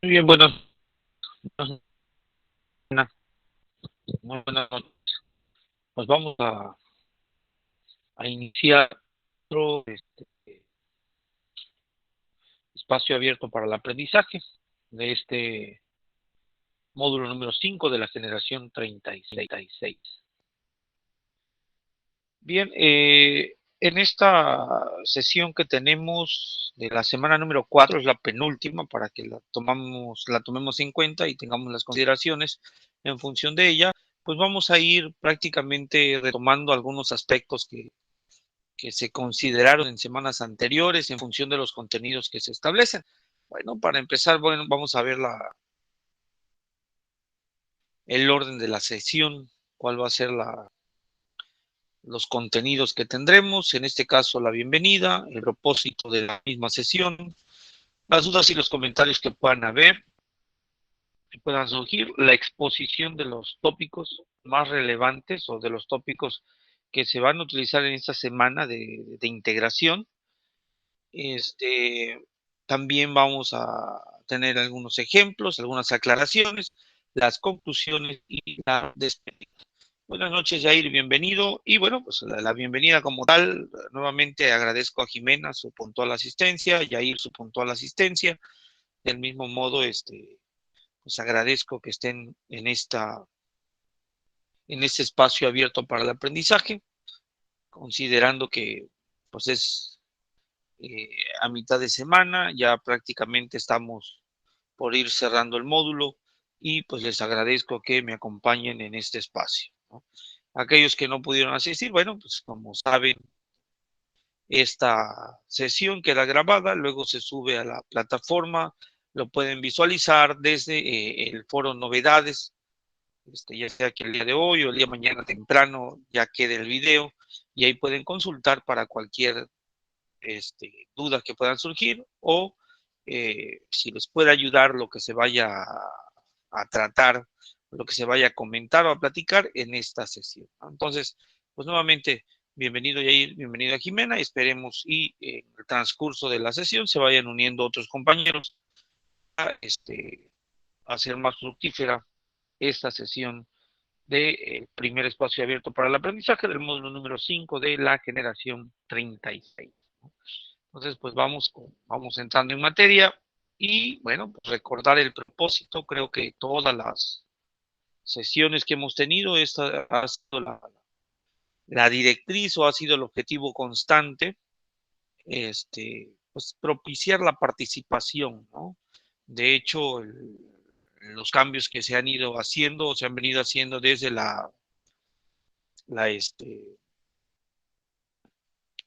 Muy bien, buenas, muy buenas noches. Pues vamos a iniciar otro espacio abierto para el aprendizaje de este módulo número 5 de la generación 36. Bien, en esta sesión que tenemos de la semana número 4, es la penúltima para que la tomemos en cuenta y tengamos las consideraciones en función de ella, pues vamos a ir prácticamente retomando algunos aspectos que se consideraron en semanas anteriores en función de los contenidos que se establecen. Bueno, para empezar, bueno, vamos a ver el orden de la sesión, cuál va a ser los contenidos que tendremos, en este caso la bienvenida, el propósito de la misma sesión, las dudas y los comentarios que puedan haber, que puedan surgir, la exposición de los tópicos más relevantes o de los tópicos que se van a utilizar en esta semana de integración. También vamos a tener algunos ejemplos, algunas aclaraciones, las conclusiones y la despedida. Buenas noches, Jair, bienvenido. Y bueno, pues la bienvenida como tal, nuevamente agradezco a Jimena su puntual asistencia, Jair su puntual asistencia. Del mismo modo, pues agradezco que estén en este espacio abierto para el aprendizaje, considerando que pues es eh, a mitad de semana, ya prácticamente estamos por ir cerrando el módulo y pues les agradezco que me acompañen en este espacio, ¿no? Aquellos que no pudieron asistir, bueno, pues como saben, esta sesión queda grabada, luego se sube a la plataforma, lo pueden visualizar desde el foro novedades, ya sea que el día de hoy o el día de mañana temprano ya quede el video y ahí pueden consultar para cualquier dudas que puedan surgir o si les puede ayudar lo que se vaya a tratar, lo que se vaya a comentar o a platicar en esta sesión, ¿no? Entonces, pues nuevamente, bienvenido Yair, bienvenida Jimena, esperemos y en el transcurso de la sesión se vayan uniendo otros compañeros a hacer más fructífera esta sesión de primer espacio abierto para el aprendizaje del módulo número 5 de la generación 36. Entonces, pues vamos entrando en materia y bueno, pues recordar el propósito. Creo que todas las sesiones que hemos tenido, esta ha sido la directriz o ha sido el objetivo constante, pues propiciar la participación, ¿no? De hecho, los cambios que se han ido haciendo o se han venido haciendo desde la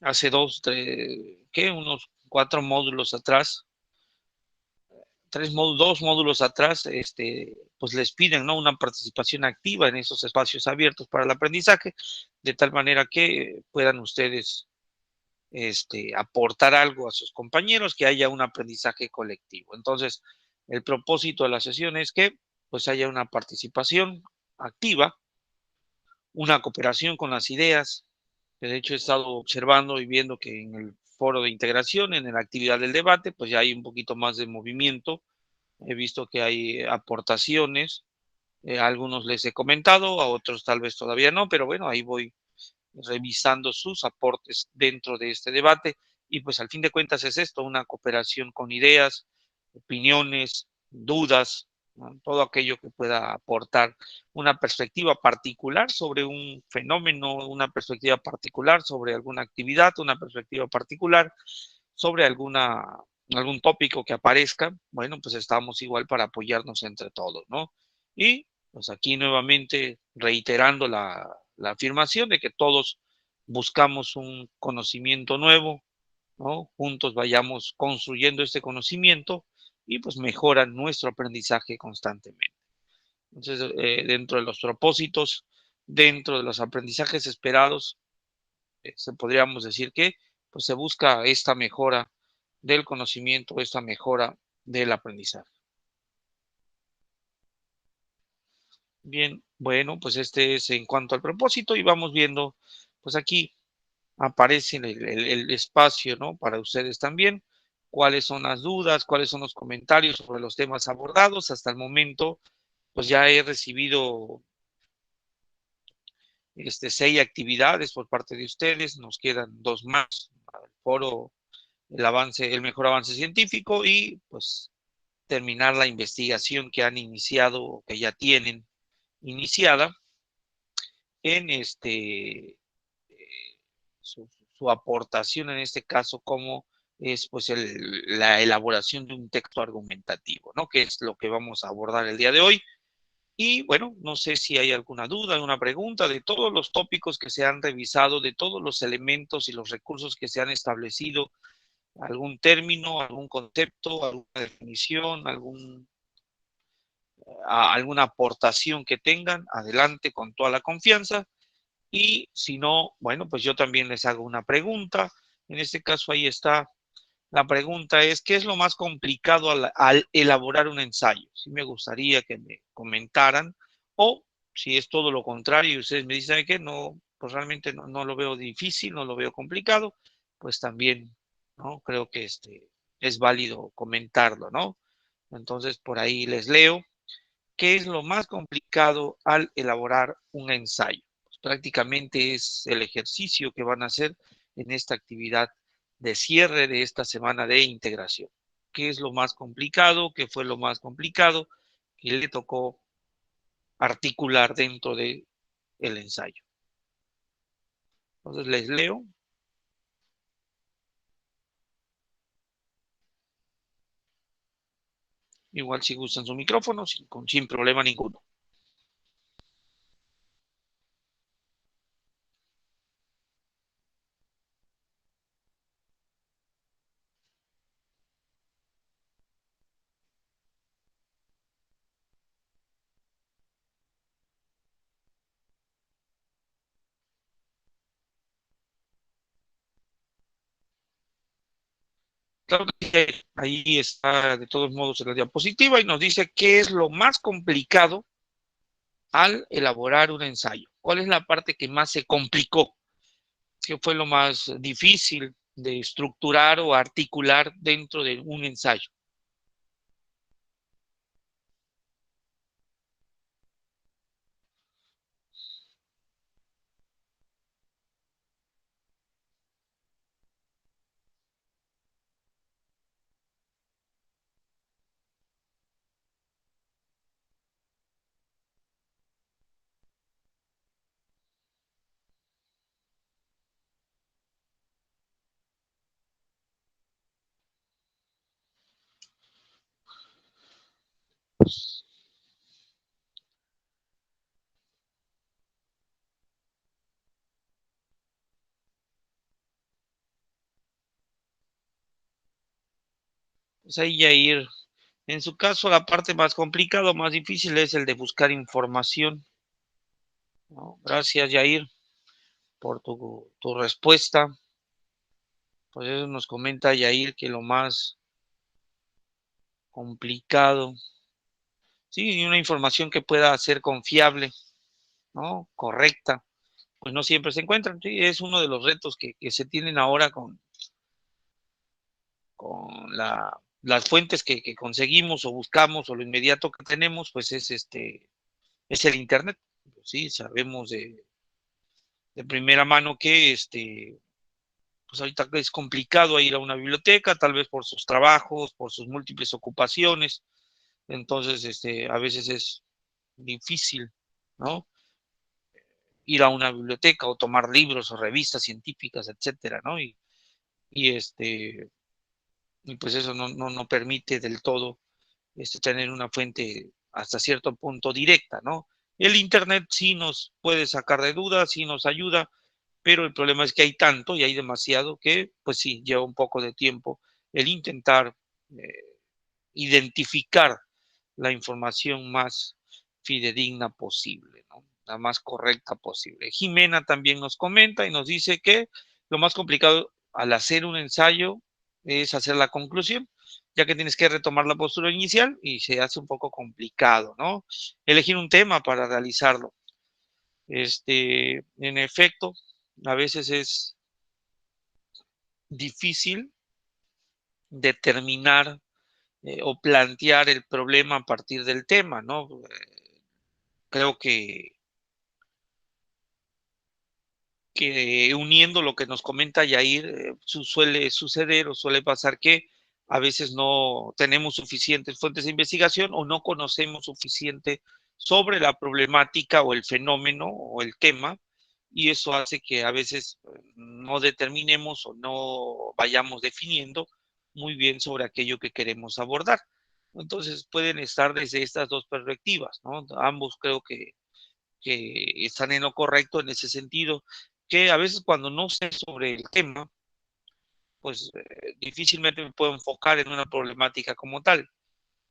hace unos 4 módulos atrás, dos módulos atrás, pues les piden, ¿no?, una participación activa en esos espacios abiertos para el aprendizaje, de tal manera que puedan ustedes, aportar algo a sus compañeros, que haya un aprendizaje colectivo. Entonces, el propósito de la sesión es que, pues, haya una participación activa, una cooperación con las ideas, que de hecho he estado observando y viendo que en el foro de integración, en la actividad del debate, pues ya hay un poquito más de movimiento. He visto que hay aportaciones, a algunos les he comentado, a otros tal vez todavía no, pero bueno, ahí voy revisando sus aportes dentro de este debate y pues al fin de cuentas es esto, una cooperación con ideas, opiniones, dudas, ¿no?, todo aquello que pueda aportar una perspectiva particular sobre un fenómeno, una perspectiva particular sobre alguna actividad, una perspectiva particular sobre algún tópico que aparezca. Bueno, pues estamos igual para apoyarnos entre todos, ¿no? Y pues aquí nuevamente reiterando la afirmación de que todos buscamos un conocimiento nuevo, ¿no? Juntos vayamos construyendo este conocimiento y pues mejora nuestro aprendizaje constantemente. Entonces, dentro de los propósitos, dentro de los aprendizajes esperados, podríamos decir que pues se busca esta mejora del conocimiento, esta mejora del aprendizaje. Bien, bueno, pues este es en cuanto al propósito y vamos viendo, pues aquí aparece el espacio, ¿no?, para ustedes también. cuáles son las dudas, cuáles son los comentarios sobre los temas abordados. Hasta el momento, pues ya he recibido 6 actividades por parte de ustedes, nos quedan 2 más, el foro, el mejor avance científico y pues terminar la investigación que han iniciado o que ya tienen iniciada en su aportación en este caso como es pues la elaboración de un texto argumentativo, ¿no? Que es lo que vamos a abordar el día de hoy. Y bueno, no sé si hay alguna duda, alguna pregunta de todos los tópicos que se han revisado, de todos los elementos y los recursos que se han establecido, algún término, algún concepto, alguna definición, alguna aportación que tengan, adelante con toda la confianza. Y si no, bueno, pues yo también les hago una pregunta. En este caso ahí está. La pregunta es, ¿qué es lo más complicado al elaborar un ensayo? Sí me gustaría que me comentaran, o si es todo lo contrario y ustedes me dicen que no, pues realmente no lo veo difícil, no lo veo complicado, pues también, ¿no? Creo que es válido comentarlo, ¿no? Entonces, por ahí les leo. ¿Qué es lo más complicado al elaborar un ensayo? Pues prácticamente es el ejercicio que van a hacer en esta actividad de cierre de esta semana de integración. ¿Qué es lo más complicado? ¿Qué fue lo más complicado que le tocó articular dentro de el ensayo? Entonces les leo. Igual si gustan su micrófono, sin problema ninguno. Claro que sí, ahí está de todos modos en la diapositiva y nos dice qué es lo más complicado al elaborar un ensayo. ¿Cuál es la parte que más se complicó? ¿Qué fue lo más difícil de estructurar o articular dentro de un ensayo? Pues ahí ya ir. En su caso, la parte más complicada o más difícil es el de buscar información, ¿no? Gracias, Yair, por tu respuesta. Pues eso nos comenta Yair que lo más complicado, sí, una información que pueda ser confiable, ¿no? Correcta, pues no siempre se encuentran. Sí, es uno de los retos que se tienen ahora con las fuentes que conseguimos o buscamos o lo inmediato que tenemos, pues es el Internet. Sí, sabemos de primera mano que pues ahorita es complicado ir a una biblioteca, tal vez por sus trabajos, por sus múltiples ocupaciones. Entonces, a veces es difícil, ¿no? Ir a una biblioteca o tomar libros o revistas científicas, etcétera, ¿no? Y, y pues eso no permite del todo tener una fuente hasta cierto punto directa, ¿no? El Internet sí nos puede sacar de dudas, sí nos ayuda, pero el problema es que hay tanto y hay demasiado que, pues sí, lleva un poco de tiempo el intentar eh, identificar la información más fidedigna posible, ¿no? La más correcta posible. Jimena también nos comenta y nos dice que lo más complicado al hacer un ensayo es hacer la conclusión, ya que tienes que retomar la postura inicial y se hace un poco complicado, ¿no? Elegir un tema para realizarlo. En efecto, a veces es difícil determinar o plantear el problema a partir del tema, ¿no? Creo que uniendo lo que nos comenta Yair, suele suceder o suele pasar que a veces no tenemos suficientes fuentes de investigación o no conocemos suficiente sobre la problemática o el fenómeno o el tema, y eso hace que a veces no determinemos o no vayamos definiendo muy bien sobre aquello que queremos abordar. Entonces pueden estar desde estas dos perspectivas, ¿no? Ambos creo que están en lo correcto en ese sentido, que a veces cuando no sé sobre el tema, pues difícilmente me puedo enfocar en una problemática como tal.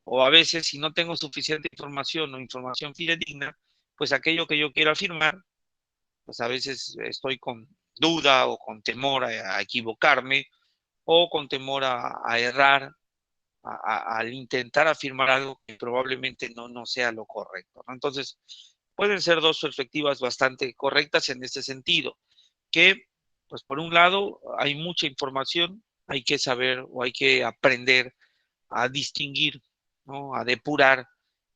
O a veces si no tengo suficiente información o información fidedigna, pues aquello que yo quiero afirmar, pues a veces estoy con duda o con temor a equivocarme o con temor a errar al intentar afirmar algo que probablemente no sea lo correcto, ¿no? Entonces, pueden ser dos perspectivas bastante correctas en este sentido, que, pues por un lado, hay mucha información, hay que saber o hay que aprender a distinguir, ¿no? A depurar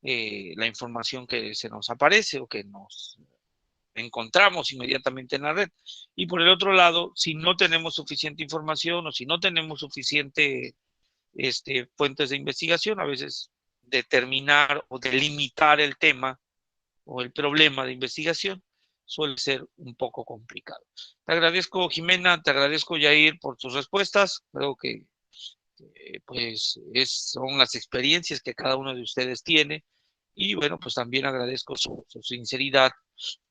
la información que se nos aparece o que nos encontramos inmediatamente en la red. Y por el otro lado, si no tenemos suficiente información o si no tenemos suficiente fuentes de investigación, a veces determinar o delimitar el tema o el problema de investigación suele ser un poco complicado. Te agradezco, Jimena, te agradezco, Yair, por tus respuestas. Creo que pues son las experiencias que cada uno de ustedes tiene. Y bueno, pues también agradezco su sinceridad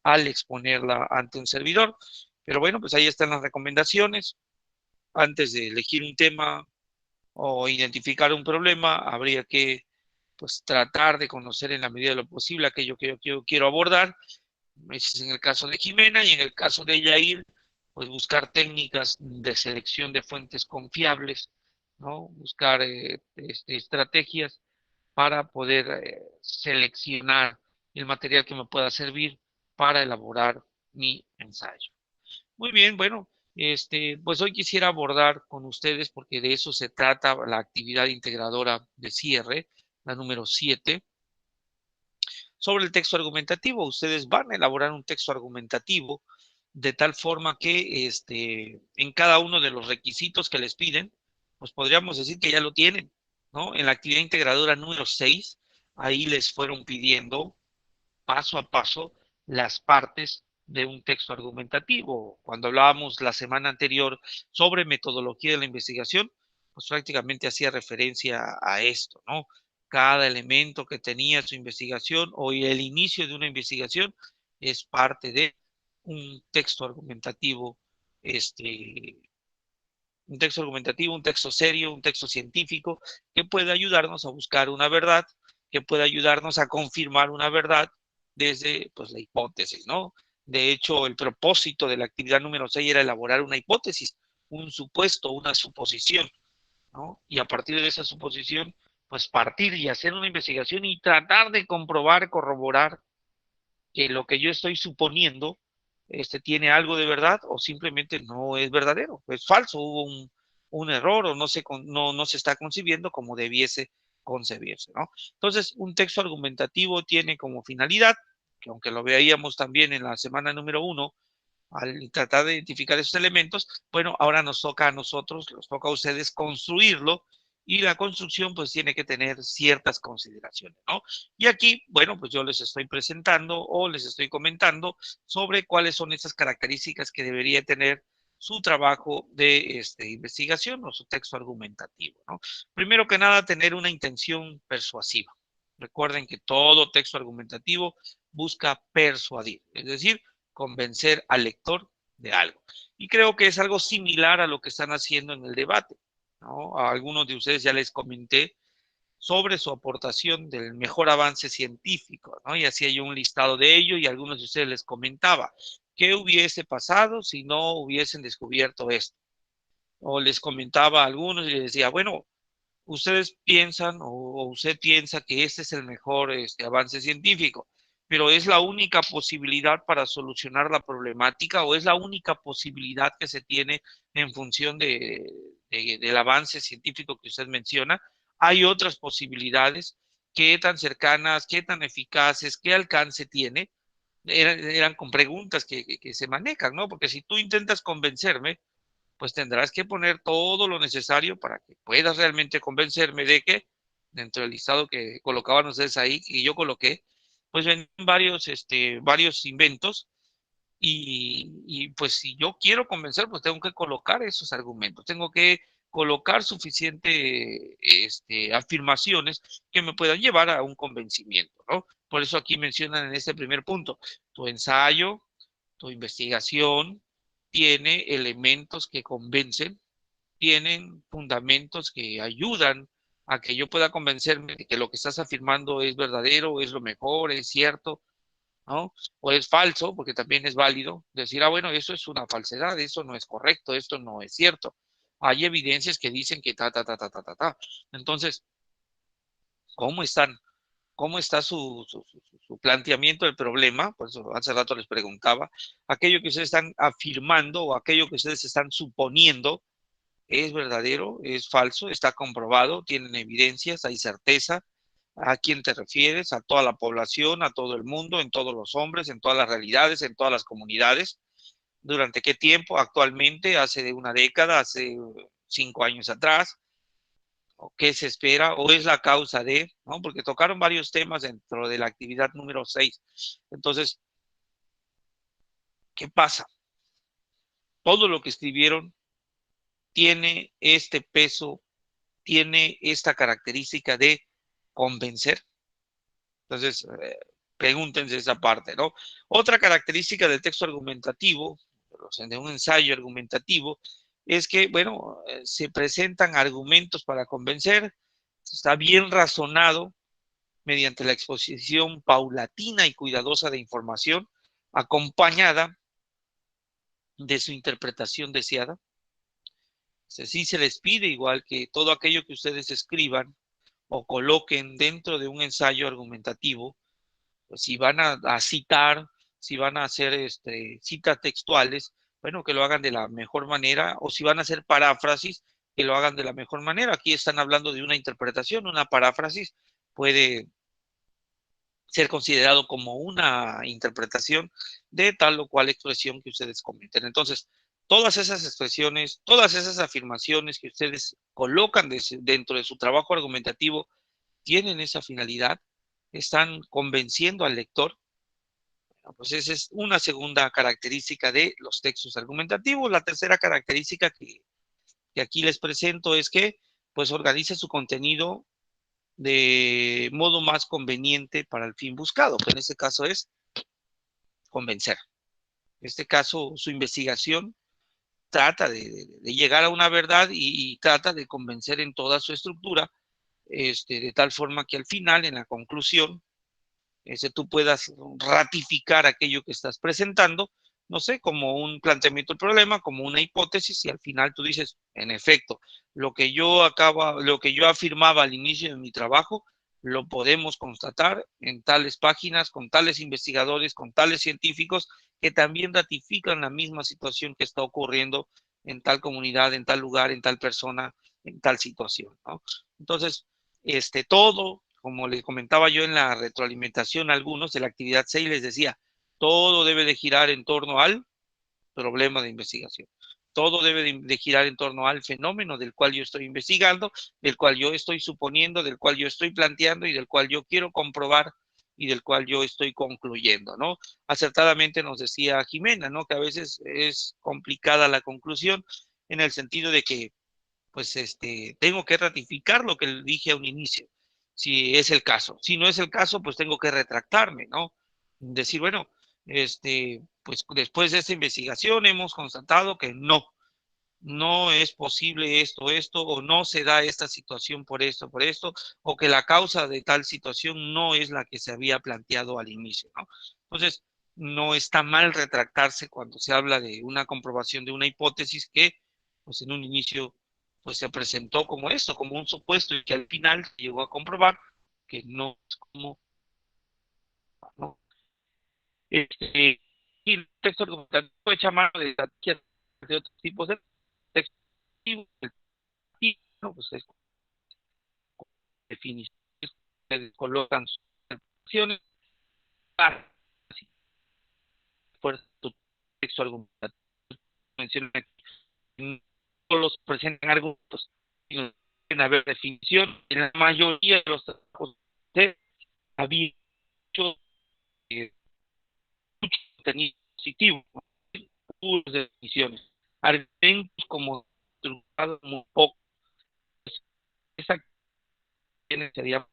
al exponerla ante un servidor. Pero bueno, pues ahí están las recomendaciones. Antes de elegir un tema o identificar un problema, habría que pues tratar de conocer en la medida de lo posible aquello que yo quiero abordar. Ese es en el caso de Jimena, y en el caso de Yair, pues buscar técnicas de selección de fuentes confiables, ¿no? Buscar estrategias para poder seleccionar el material que me pueda servir para elaborar mi ensayo. Muy bien, bueno, pues hoy quisiera abordar con ustedes, porque de eso se trata la actividad integradora de cierre, la número 7, sobre el texto argumentativo. Ustedes van a elaborar un texto argumentativo de tal forma que en cada uno de los requisitos que les piden, pues podríamos decir que ya lo tienen, ¿no? En la actividad integradora número 6, ahí les fueron pidiendo paso a paso las partes de un texto argumentativo. Cuando hablábamos la semana anterior sobre metodología de la investigación, pues prácticamente hacía referencia a esto, ¿no? Cada elemento que tenía su investigación o el inicio de una investigación es parte de un texto argumentativo, un texto argumentativo, un texto serio, un texto científico que puede ayudarnos a buscar una verdad, que puede ayudarnos a confirmar una verdad desde pues, la hipótesis, ¿no? De hecho, el propósito de la actividad número 6 era elaborar una hipótesis, un supuesto, una suposición, ¿no? Y a partir de esa suposición, pues partir y hacer una investigación y tratar de comprobar, corroborar que lo que yo estoy suponiendo tiene algo de verdad o simplemente no es verdadero, es falso, hubo un error o no se está concibiendo como debiese concebirse, ¿no? Entonces, un texto argumentativo tiene como finalidad, que aunque lo veíamos también en la semana número 1, al tratar de identificar esos elementos, bueno, ahora nos toca a nosotros, nos toca a ustedes construirlo, y la construcción pues tiene que tener ciertas consideraciones, ¿no? Y aquí, bueno, pues yo les estoy presentando o les estoy comentando sobre cuáles son esas características que debería tener su trabajo de investigación o su texto argumentativo, ¿no? Primero que nada, tener una intención persuasiva. Recuerden que todo texto argumentativo busca persuadir, es decir, convencer al lector de algo. Y creo que es algo similar a lo que están haciendo en el debate, ¿no? A algunos de ustedes ya les comenté sobre su aportación del mejor avance científico, ¿no? Y hacía yo un listado de ello y a algunos de ustedes les comentaba qué hubiese pasado si no hubiesen descubierto esto. O les comentaba a algunos y les decía, bueno, ustedes piensan o usted piensa que este es el mejor avance científico, pero es la única posibilidad para solucionar la problemática o es la única posibilidad que se tiene en función del avance científico que usted menciona, hay otras posibilidades, qué tan cercanas, qué tan eficaces, qué alcance tiene, eran con preguntas que se manejan, ¿no? Porque si tú intentas convencerme, pues tendrás que poner todo lo necesario para que puedas realmente convencerme de que dentro del listado que colocaban ustedes ahí y yo coloqué, pues ven varios inventos pues si yo quiero convencer, pues tengo que colocar esos argumentos, tengo que colocar suficiente afirmaciones que me puedan llevar a un convencimiento, ¿no? Por eso aquí mencionan en este primer punto, tu ensayo, tu investigación tiene elementos que convencen, tienen fundamentos que ayudan a que yo pueda convencerme de que lo que estás afirmando es verdadero, es lo mejor, es cierto, ¿no? O es falso, porque también es válido decir, bueno, eso es una falsedad, eso no es correcto, esto no es cierto. Hay evidencias que dicen que ta. Entonces, ¿cómo están? ¿Cómo está su planteamiento del problema? Por eso hace rato les preguntaba, aquello que ustedes están afirmando o aquello que ustedes están suponiendo, ¿es verdadero? ¿Es falso? ¿Está comprobado? ¿Tienen evidencias? ¿Hay certeza? ¿A quién te refieres? ¿A toda la población? ¿A todo el mundo? ¿En todos los hombres? ¿En todas las realidades? ¿En todas las comunidades? ¿Durante qué tiempo? ¿Actualmente? ¿Hace de una década? ¿Hace 5 años atrás? ¿O qué se espera? ¿O es la causa de? ¿No? Porque tocaron varios temas dentro de la actividad número 6. Entonces, ¿qué pasa? Todo lo que escribieron tiene este peso, tiene esta característica de convencer. Entonces, pregúntense esa parte, ¿no? Otra característica del texto argumentativo, de un ensayo argumentativo, es que, bueno, se presentan argumentos para convencer, está bien razonado mediante la exposición paulatina y cuidadosa de información, acompañada de su interpretación deseada. Sí se les pide igual que todo aquello que ustedes escriban o coloquen dentro de un ensayo argumentativo, pues si van a citar, si van a hacer citas textuales, bueno, que lo hagan de la mejor manera, o si van a hacer paráfrasis, que lo hagan de la mejor manera. Aquí están hablando de una interpretación, una paráfrasis puede ser considerado como una interpretación de tal o cual expresión que ustedes cometen. Entonces, todas esas expresiones, todas esas afirmaciones que ustedes colocan dentro de su trabajo argumentativo tienen esa finalidad, están convenciendo al lector. Pues esa es una segunda característica de los textos argumentativos. La tercera característica que aquí les presento es que pues organiza su contenido de modo más conveniente para el fin buscado, que en este caso es convencer. En este caso, su investigación trata de llegar a una verdad y trata de convencer en toda su estructura, de tal forma que al final, en la conclusión, tú puedas ratificar aquello que estás presentando, no sé, como un planteamiento del problema, como una hipótesis, y al final tú dices, en efecto, lo que yo afirmaba al inicio de mi trabajo, lo podemos constatar en tales páginas, con tales investigadores, con tales científicos que también ratifican la misma situación que está ocurriendo en tal comunidad, en tal lugar, en tal persona, en tal situación, ¿no? Entonces, todo, como les comentaba yo en la retroalimentación a algunos de la actividad 6, les decía, todo debe de girar en torno al problema de investigación. Todo debe de girar en torno al fenómeno del cual yo estoy investigando, del cual yo estoy suponiendo, del cual yo estoy planteando y del cual yo quiero comprobar y del cual yo estoy concluyendo, ¿no? Acertadamente nos decía Jimena, ¿no? Que a veces es complicada la conclusión en el sentido de que pues tengo que ratificar lo que dije a un inicio, si es el caso. Si no es el caso, pues tengo que retractarme, ¿no? Decir, bueno, pues después de esta investigación hemos constatado que no es posible esto, o no se da esta situación por esto, o que la causa de tal situación no es la que se había planteado al inicio, ¿no? Entonces, no está mal retractarse cuando se habla de una comprobación de una hipótesis que, pues en un inicio, pues se presentó como esto, como un supuesto, y que al final se llegó a comprobar que no es como, ¿no? Y el texto argumentativo echa mano de estrategias de otros tipos de textos bueno, pues es definiciones, ustedes colocan sus interpretaciones para así, fuerza tu texto argumentativo. Menciona que no los presentan argumentos, sino que haber definición. En la mayoría de los trabajos de había mucho, mucho contenido positivo, muchas definiciones, argumentos como estructurados muy poco. Esa sería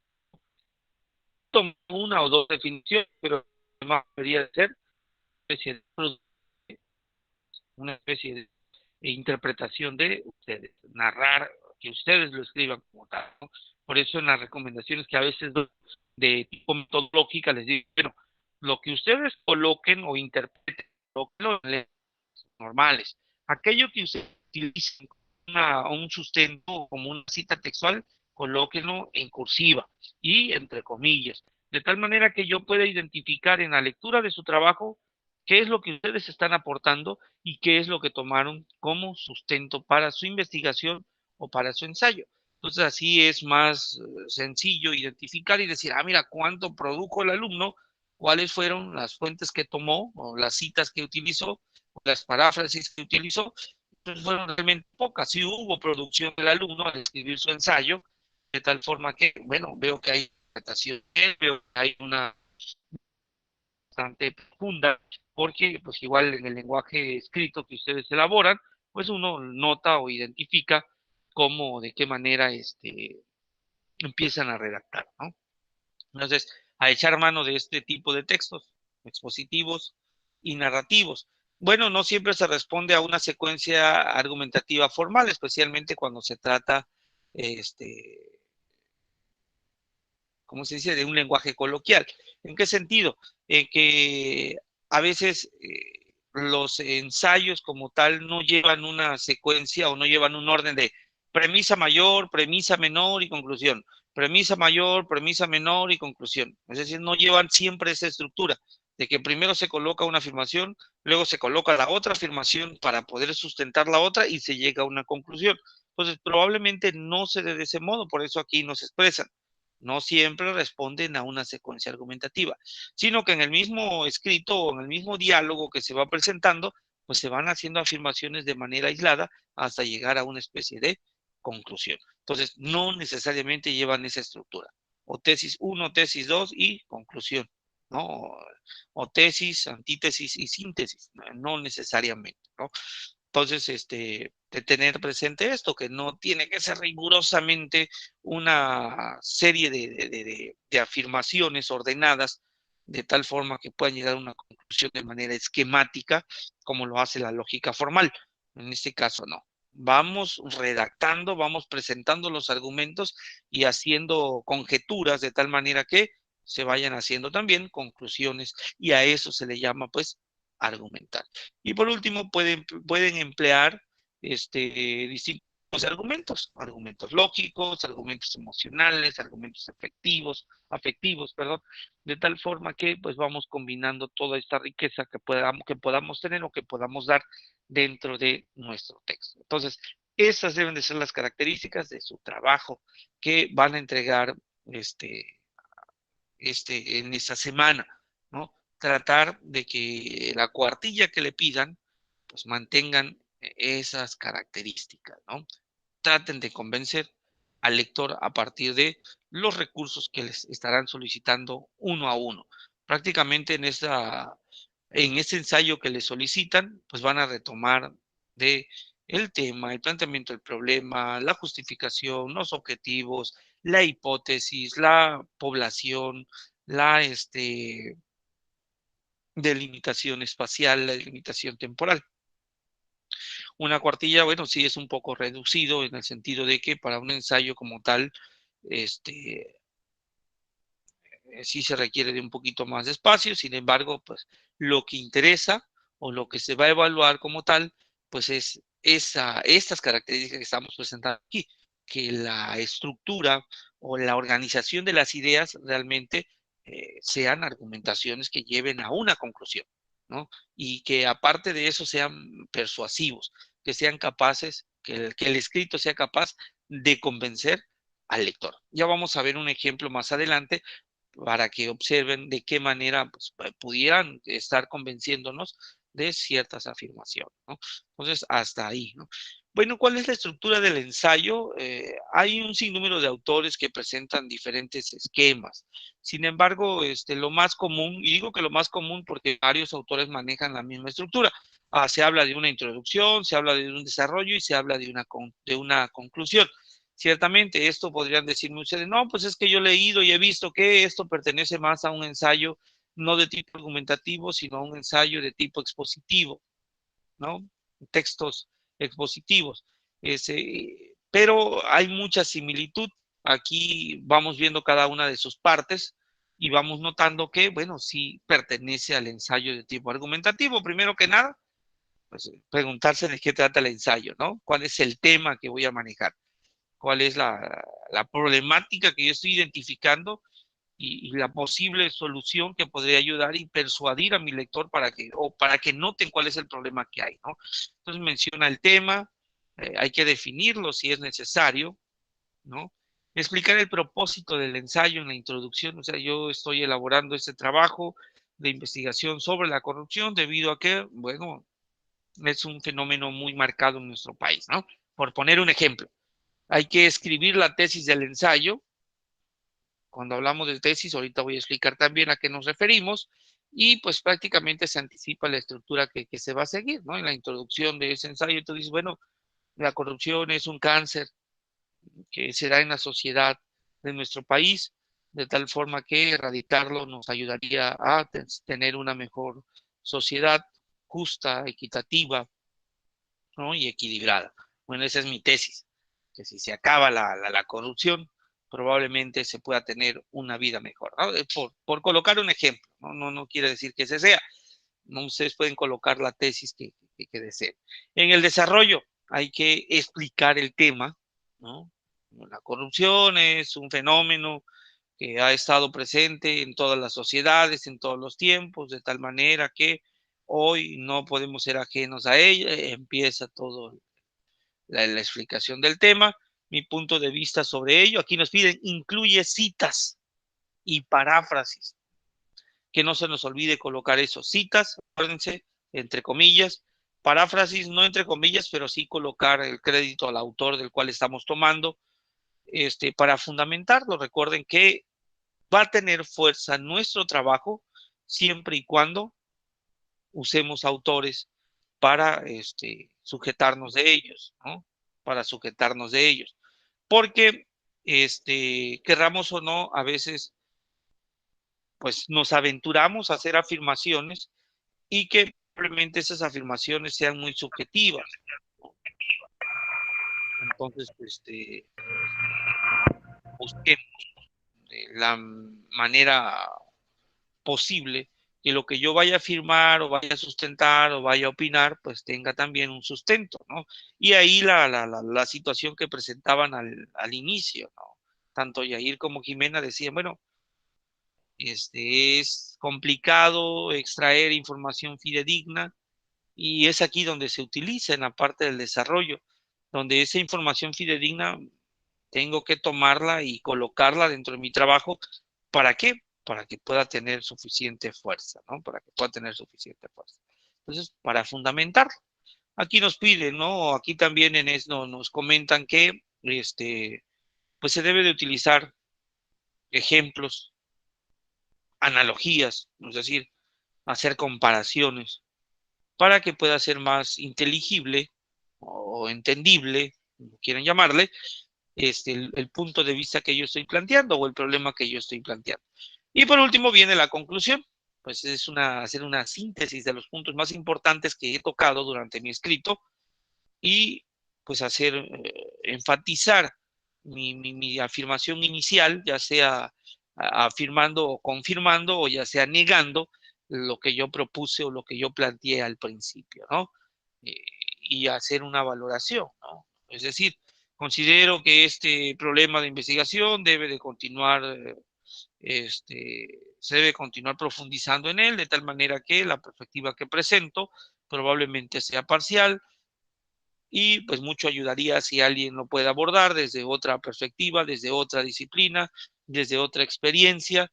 una o dos definiciones, pero más debería ser una especie de interpretación de ustedes, narrar, que ustedes lo escriban como tal, ¿no? Por eso en las recomendaciones que a veces doy de tipo metodológica les digo, bueno, lo que ustedes coloquen o interpreten, colóquenlo en letras normales. Aquello que ustedes utilicen como un sustento, como una cita textual, colóquenlo en cursiva y entre comillas, de tal manera que yo pueda identificar en la lectura de su trabajo qué es lo que ustedes están aportando y qué es lo que tomaron como sustento para su investigación o para su ensayo. Entonces así es más sencillo identificar y decir, ah, mira, cuánto produjo el alumno, cuáles fueron las fuentes que tomó o las citas que utilizó, o las paráfrasis que utilizó. Entonces fueron realmente pocas. Sí hubo producción del alumno al escribir su ensayo, de tal forma que, bueno, veo que hay interpretación, veo que hay una bastante profunda, porque pues igual en el lenguaje escrito que ustedes elaboran, pues uno nota o identifica cómo, de qué manera empiezan a redactar, ¿no? Entonces, a echar mano de este tipo de textos expositivos y narrativos. Bueno, no siempre se responde a una secuencia argumentativa formal, especialmente cuando se trata, este, ¿cómo se dice?, de un lenguaje coloquial. ¿En qué sentido? En que a veces los ensayos como tal no llevan una secuencia o no llevan un orden de premisa mayor, premisa menor y conclusión. Premisa mayor, premisa menor y conclusión. Es decir, no llevan siempre esa estructura de que primero se coloca una afirmación, luego se coloca la otra afirmación para poder sustentar la otra y se llega a una conclusión. Entonces, probablemente no se dé de ese modo, por eso aquí nos expresan. No siempre responden a una secuencia argumentativa, sino que en el mismo escrito o en el mismo diálogo que se va presentando, pues se van haciendo afirmaciones de manera aislada hasta llegar a una especie de conclusión. Entonces, no necesariamente llevan esa estructura. O tesis 1, tesis 2 y conclusión, ¿no? O tesis, antítesis y síntesis, no necesariamente, ¿no? Entonces, de tener presente esto, que no tiene que ser rigurosamente una serie de afirmaciones ordenadas de tal forma que puedan llegar a una conclusión de manera esquemática, como lo hace la lógica formal. En este caso, no. Vamos redactando, vamos presentando los argumentos y haciendo conjeturas de tal manera que se vayan haciendo también conclusiones y a eso se le llama, pues, argumentar. Y por último, pueden emplear distintos argumentos, argumentos lógicos, argumentos emocionales, argumentos afectivos, perdón, de tal forma que pues vamos combinando toda esta riqueza que podamos tener o que podamos dar dentro de nuestro texto. Entonces, esas deben de ser las características de su trabajo que van a entregar en esta semana, ¿no? Tratar de que la cuartilla que le pidan, pues mantengan esas características, ¿no? Traten de convencer al lector a partir de los recursos que les estarán solicitando uno a uno. Prácticamente en ese ensayo que les solicitan, pues van a retomar de el tema, el planteamiento del problema, la justificación, los objetivos, la hipótesis, la población, la delimitación espacial, la delimitación temporal. Una cuartilla, bueno, sí es un poco reducido en el sentido de que para un ensayo como tal, sí se requiere de un poquito más de espacio, sin embargo, pues lo que interesa o lo que se va a evaluar como tal, pues es estas características que estamos presentando aquí, que la estructura o la organización de las ideas realmente sean argumentaciones que lleven a una conclusión, ¿no? Y que aparte de eso sean persuasivos, que sean capaces, que el escrito sea capaz de convencer al lector. Ya vamos a ver un ejemplo más adelante para que observen de qué manera pues, pudieran estar convenciéndonos de ciertas afirmaciones, ¿no? Entonces, hasta ahí, ¿no? Bueno, ¿cuál es la estructura del ensayo? Hay un sinnúmero de autores que presentan diferentes esquemas. Sin embargo, lo más común, y digo que lo más común porque varios autores manejan la misma estructura. Se habla de una introducción, se habla de un desarrollo y se habla de una conclusión. Ciertamente, esto podrían decirme ustedes, no, pues es que yo he leído y he visto que esto pertenece más a un ensayo no de tipo argumentativo, sino a un ensayo de tipo expositivo, ¿no? Textos expositivos. Pero hay mucha similitud. Aquí vamos viendo cada una de sus partes y vamos notando que, bueno, sí pertenece al ensayo de tipo argumentativo. Primero que nada, pues preguntarse de qué trata el ensayo, ¿no? ¿Cuál es el tema que voy a manejar? ¿Cuál es la problemática que yo estoy identificando y la posible solución que podría ayudar y persuadir a mi lector para que noten cuál es el problema que hay, ¿no? Entonces menciona el tema, hay que definirlo si es necesario, ¿no? Explicar el propósito del ensayo en la introducción, o sea, yo estoy elaborando este trabajo de investigación sobre la corrupción debido a que, bueno, es un fenómeno muy marcado en nuestro país, ¿no? Por poner un ejemplo, hay que escribir la tesis del ensayo. Cuando hablamos de tesis, ahorita voy a explicar también a qué nos referimos y pues prácticamente se anticipa la estructura que se va a seguir, ¿no? En la introducción de ese ensayo, tú dices, bueno, la corrupción es un cáncer que se da en la sociedad de nuestro país, de tal forma que erradicarlo nos ayudaría a tener una mejor sociedad justa, equitativa, ¿no? Y equilibrada. Bueno, esa es mi tesis, que si se acaba la corrupción, probablemente se pueda tener una vida mejor, ¿no? Por colocar un ejemplo, ¿no? No quiere decir que ese sea. No, ustedes pueden colocar la tesis que deseen. En el desarrollo hay que explicar el tema, ¿no? La corrupción es un fenómeno que ha estado presente en todas las sociedades, en todos los tiempos, de tal manera que hoy no podemos ser ajenos a ella. Empieza todo la explicación del tema, mi punto de vista sobre ello. Aquí nos piden, incluye citas y paráfrasis. Que no se nos olvide colocar eso. Citas, acuérdense, entre comillas, paráfrasis, no entre comillas, pero sí colocar el crédito al autor del cual estamos tomando, para fundamentarlo. Recuerden que va a tener fuerza nuestro trabajo siempre y cuando usemos autores para sujetarnos de ellos, ¿no? Para sujetarnos de ellos. Porque, querramos o no, a veces, pues nos aventuramos a hacer afirmaciones y que probablemente esas afirmaciones sean muy subjetivas. Entonces, busquemos de la manera posible que lo que yo vaya a afirmar o vaya a sustentar o vaya a opinar, pues tenga también un sustento, ¿no? Y ahí la situación que presentaban al inicio, ¿no? Tanto Yair como Jimena decían, bueno, es complicado extraer información fidedigna y es aquí donde se utiliza en la parte del desarrollo, donde esa información fidedigna tengo que tomarla y colocarla dentro de mi trabajo. ¿Para qué? Para que pueda tener suficiente fuerza, ¿no? Para que pueda tener suficiente fuerza. Entonces, para fundamentar, aquí nos piden, ¿no? Aquí también en esto nos comentan que, pues se debe de utilizar ejemplos, analogías, es decir, hacer comparaciones para que pueda ser más inteligible o entendible, como quieran llamarle, el punto de vista que yo estoy planteando o el problema que yo estoy planteando. Y por último viene la conclusión, pues es hacer una síntesis de los puntos más importantes que he tocado durante mi escrito y pues enfatizar mi afirmación inicial, ya sea afirmando o confirmando o ya sea negando lo que yo propuse o lo que yo planteé al principio, ¿no? Eh, y hacer una valoración, ¿no? Es decir, considero que este problema de investigación debe de continuar, se debe continuar profundizando en él, de tal manera que la perspectiva que presento probablemente sea parcial, y pues mucho ayudaría si alguien lo puede abordar desde otra perspectiva, desde otra disciplina, desde otra experiencia,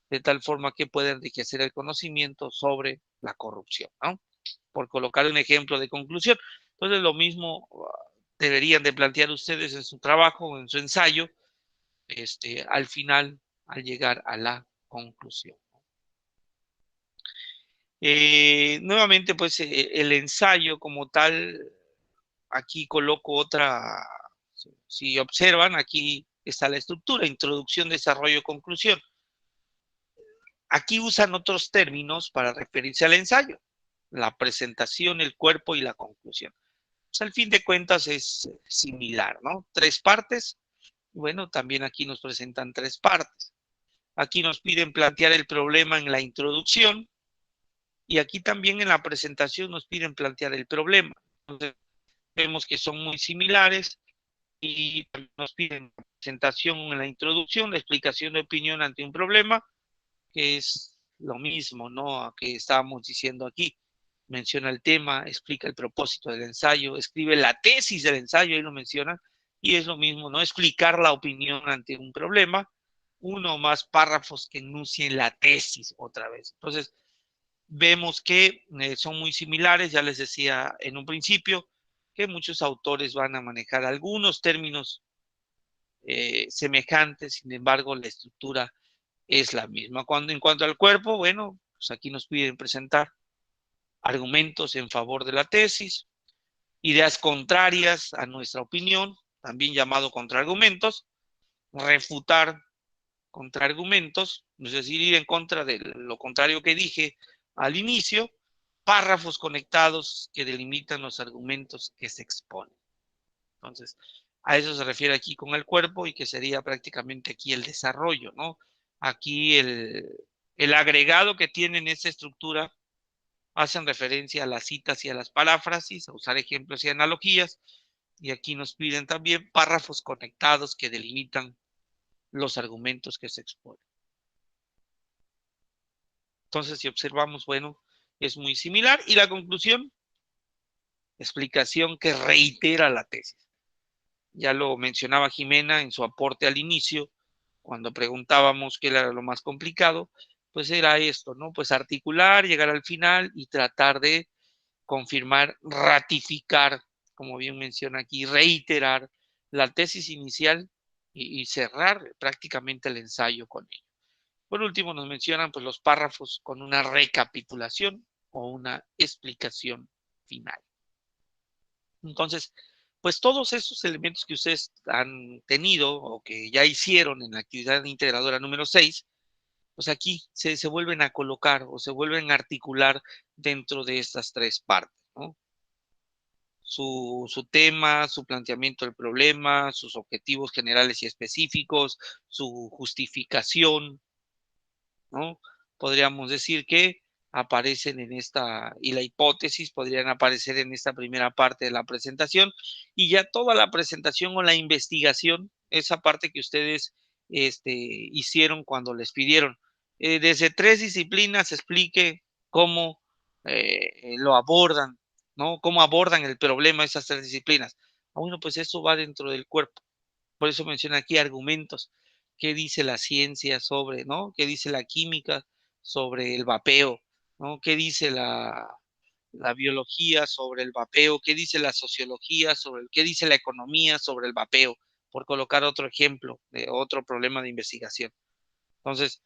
de tal forma que pueda enriquecer el conocimiento sobre la corrupción, ¿no? Por colocar un ejemplo de conclusión. Entonces, lo mismo deberían de plantear ustedes en su trabajo, en su ensayo, al final, al llegar a la conclusión. Nuevamente, pues, el ensayo como tal, aquí coloco otra, si observan, aquí está la estructura, introducción, desarrollo, conclusión. Aquí usan otros términos para referirse al ensayo, la presentación, el cuerpo y la conclusión. Pues al fin de cuentas es similar, ¿no? 3 partes. Bueno, también aquí nos presentan 3 partes. Aquí nos piden plantear el problema en la introducción y aquí también en la presentación nos piden plantear el problema. Entonces, vemos que son muy similares y nos piden presentación en la introducción, la explicación de opinión ante un problema, que es lo mismo, ¿no? Que estábamos diciendo aquí. Menciona el tema, explica el propósito del ensayo, escribe la tesis del ensayo, ahí lo menciona, y es lo mismo, ¿no? Explicar la opinión ante un problema, uno o más párrafos que enuncien la tesis otra vez. Entonces, vemos que son muy similares, ya les decía en un principio, que muchos autores van a manejar algunos términos semejantes, sin embargo, la estructura es la misma. En cuanto al cuerpo, bueno, pues aquí nos piden presentar argumentos en favor de la tesis, ideas contrarias a nuestra opinión, también llamado contraargumentos, refutar contraargumentos, es decir, ir en contra de lo contrario que dije al inicio, párrafos conectados que delimitan los argumentos que se exponen. Entonces, a eso se refiere aquí con el cuerpo y que sería prácticamente aquí el desarrollo, ¿no? Aquí el agregado que tiene en esta estructura hacen referencia a las citas y a las paráfrasis, a usar ejemplos y analogías, y aquí nos piden también párrafos conectados que delimitan los argumentos que se exponen. Entonces, si observamos, bueno, es muy similar. Y la conclusión, explicación que reitera la tesis. Ya lo mencionaba Jimena en su aporte al inicio, cuando preguntábamos qué era lo más complicado, pues era esto, ¿no? Pues articular, llegar al final y tratar de confirmar, ratificar, como bien menciona aquí, reiterar la tesis inicial y cerrar prácticamente el ensayo con ello. Por último, nos mencionan pues, los párrafos con una recapitulación o una explicación final. Entonces, pues todos esos elementos que ustedes han tenido o que ya hicieron en la actividad integradora número 6, pues aquí se vuelven a colocar o se vuelven a articular dentro de estas 3 partes, ¿no? Su tema, su planteamiento del problema, sus objetivos generales y específicos, su justificación, ¿no? Podríamos decir que aparecen en esta, y la hipótesis podrían aparecer en esta primera parte de la presentación, y ya toda la presentación o la investigación, esa parte que ustedes hicieron cuando les pidieron, desde 3 disciplinas explique cómo lo abordan, ¿no? Cómo abordan el problema esas 3 disciplinas. Bueno, pues eso va dentro del cuerpo. Por eso menciona aquí argumentos. ¿Qué dice la ciencia sobre, ¿no? ¿Qué dice la química sobre el vapeo? ¿No? ¿Qué dice la biología sobre el vapeo? ¿Qué dice la sociología sobre qué dice la economía sobre el vapeo? Por colocar otro ejemplo de otro problema de investigación. Entonces,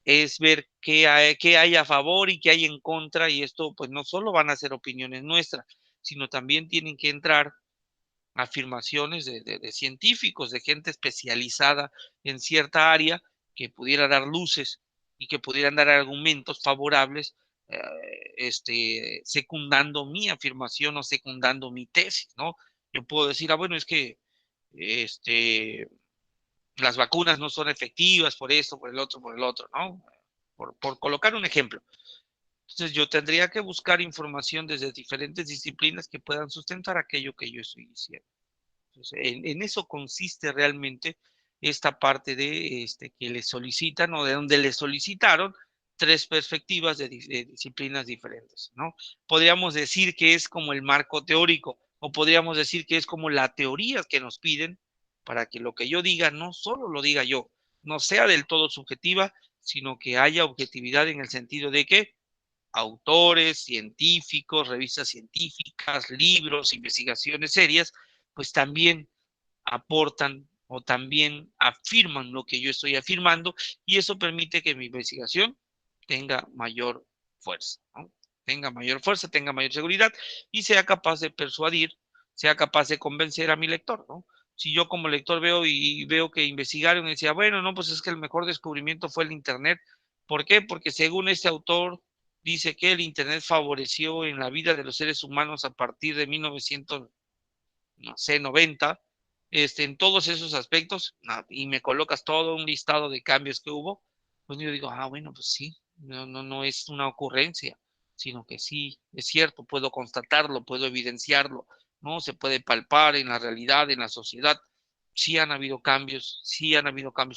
es ver qué hay a favor y qué hay en contra, y esto pues no solo van a ser opiniones nuestras, sino también tienen que entrar afirmaciones de científicos, de gente especializada en cierta área que pudiera dar luces y que pudieran dar argumentos favorables, secundando mi afirmación o secundando mi tesis, ¿no? Yo puedo decir, bueno, es que las vacunas no son efectivas por esto, por el otro, ¿no? Por colocar un ejemplo. Entonces yo tendría que buscar información desde diferentes disciplinas que puedan sustentar aquello que yo estoy diciendo. Entonces, en eso consiste realmente esta parte de que le solicitan o de donde le solicitaron 3 perspectivas de disciplinas diferentes, ¿no? Podríamos decir que es como el marco teórico O podríamos decir que es como la teoría que nos piden para que lo que yo diga no solo lo diga yo, no sea del todo subjetiva, sino que haya objetividad en el sentido de que autores, científicos, revistas científicas, libros, investigaciones serias, pues también aportan o también afirman lo que yo estoy afirmando y eso permite que mi investigación tenga mayor fuerza, ¿no? Tenga mayor fuerza, tenga mayor seguridad y sea capaz de persuadir, sea capaz de convencer a mi lector, ¿no? Si yo como lector veo que investigaron y decía, bueno, no, pues es que el mejor descubrimiento fue el Internet. ¿Por qué? Porque según este autor dice que el Internet favoreció en la vida de los seres humanos a partir de 1900, no sé, 90, en todos esos aspectos, y me colocas todo un listado de cambios que hubo, pues yo digo, bueno, pues sí, no es una ocurrencia, sino que sí, es cierto, puedo constatarlo, puedo evidenciarlo, ¿no? Se puede palpar en la realidad, en la sociedad, sí han habido cambios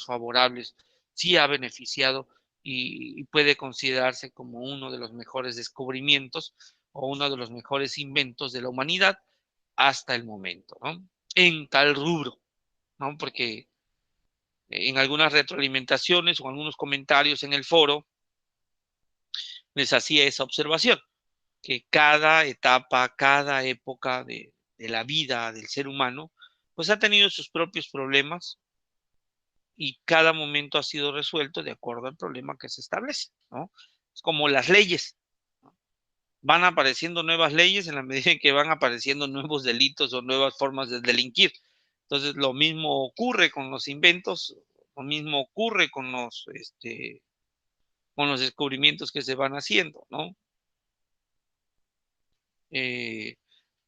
favorables, sí ha beneficiado y puede considerarse como uno de los mejores descubrimientos o uno de los mejores inventos de la humanidad hasta el momento, ¿no? En tal rubro, ¿no? Porque en algunas retroalimentaciones o algunos comentarios en el foro les hacía esa observación, que cada etapa, cada época de la vida del ser humano, pues ha tenido sus propios problemas y cada momento ha sido resuelto de acuerdo al problema que se establece, ¿no? Es como las leyes, ¿no? Van apareciendo nuevas leyes en la medida en que van apareciendo nuevos delitos o nuevas formas de delinquir. Entonces, lo mismo ocurre con los inventos, lo mismo ocurre con los descubrimientos que se van haciendo, ¿no? Eh,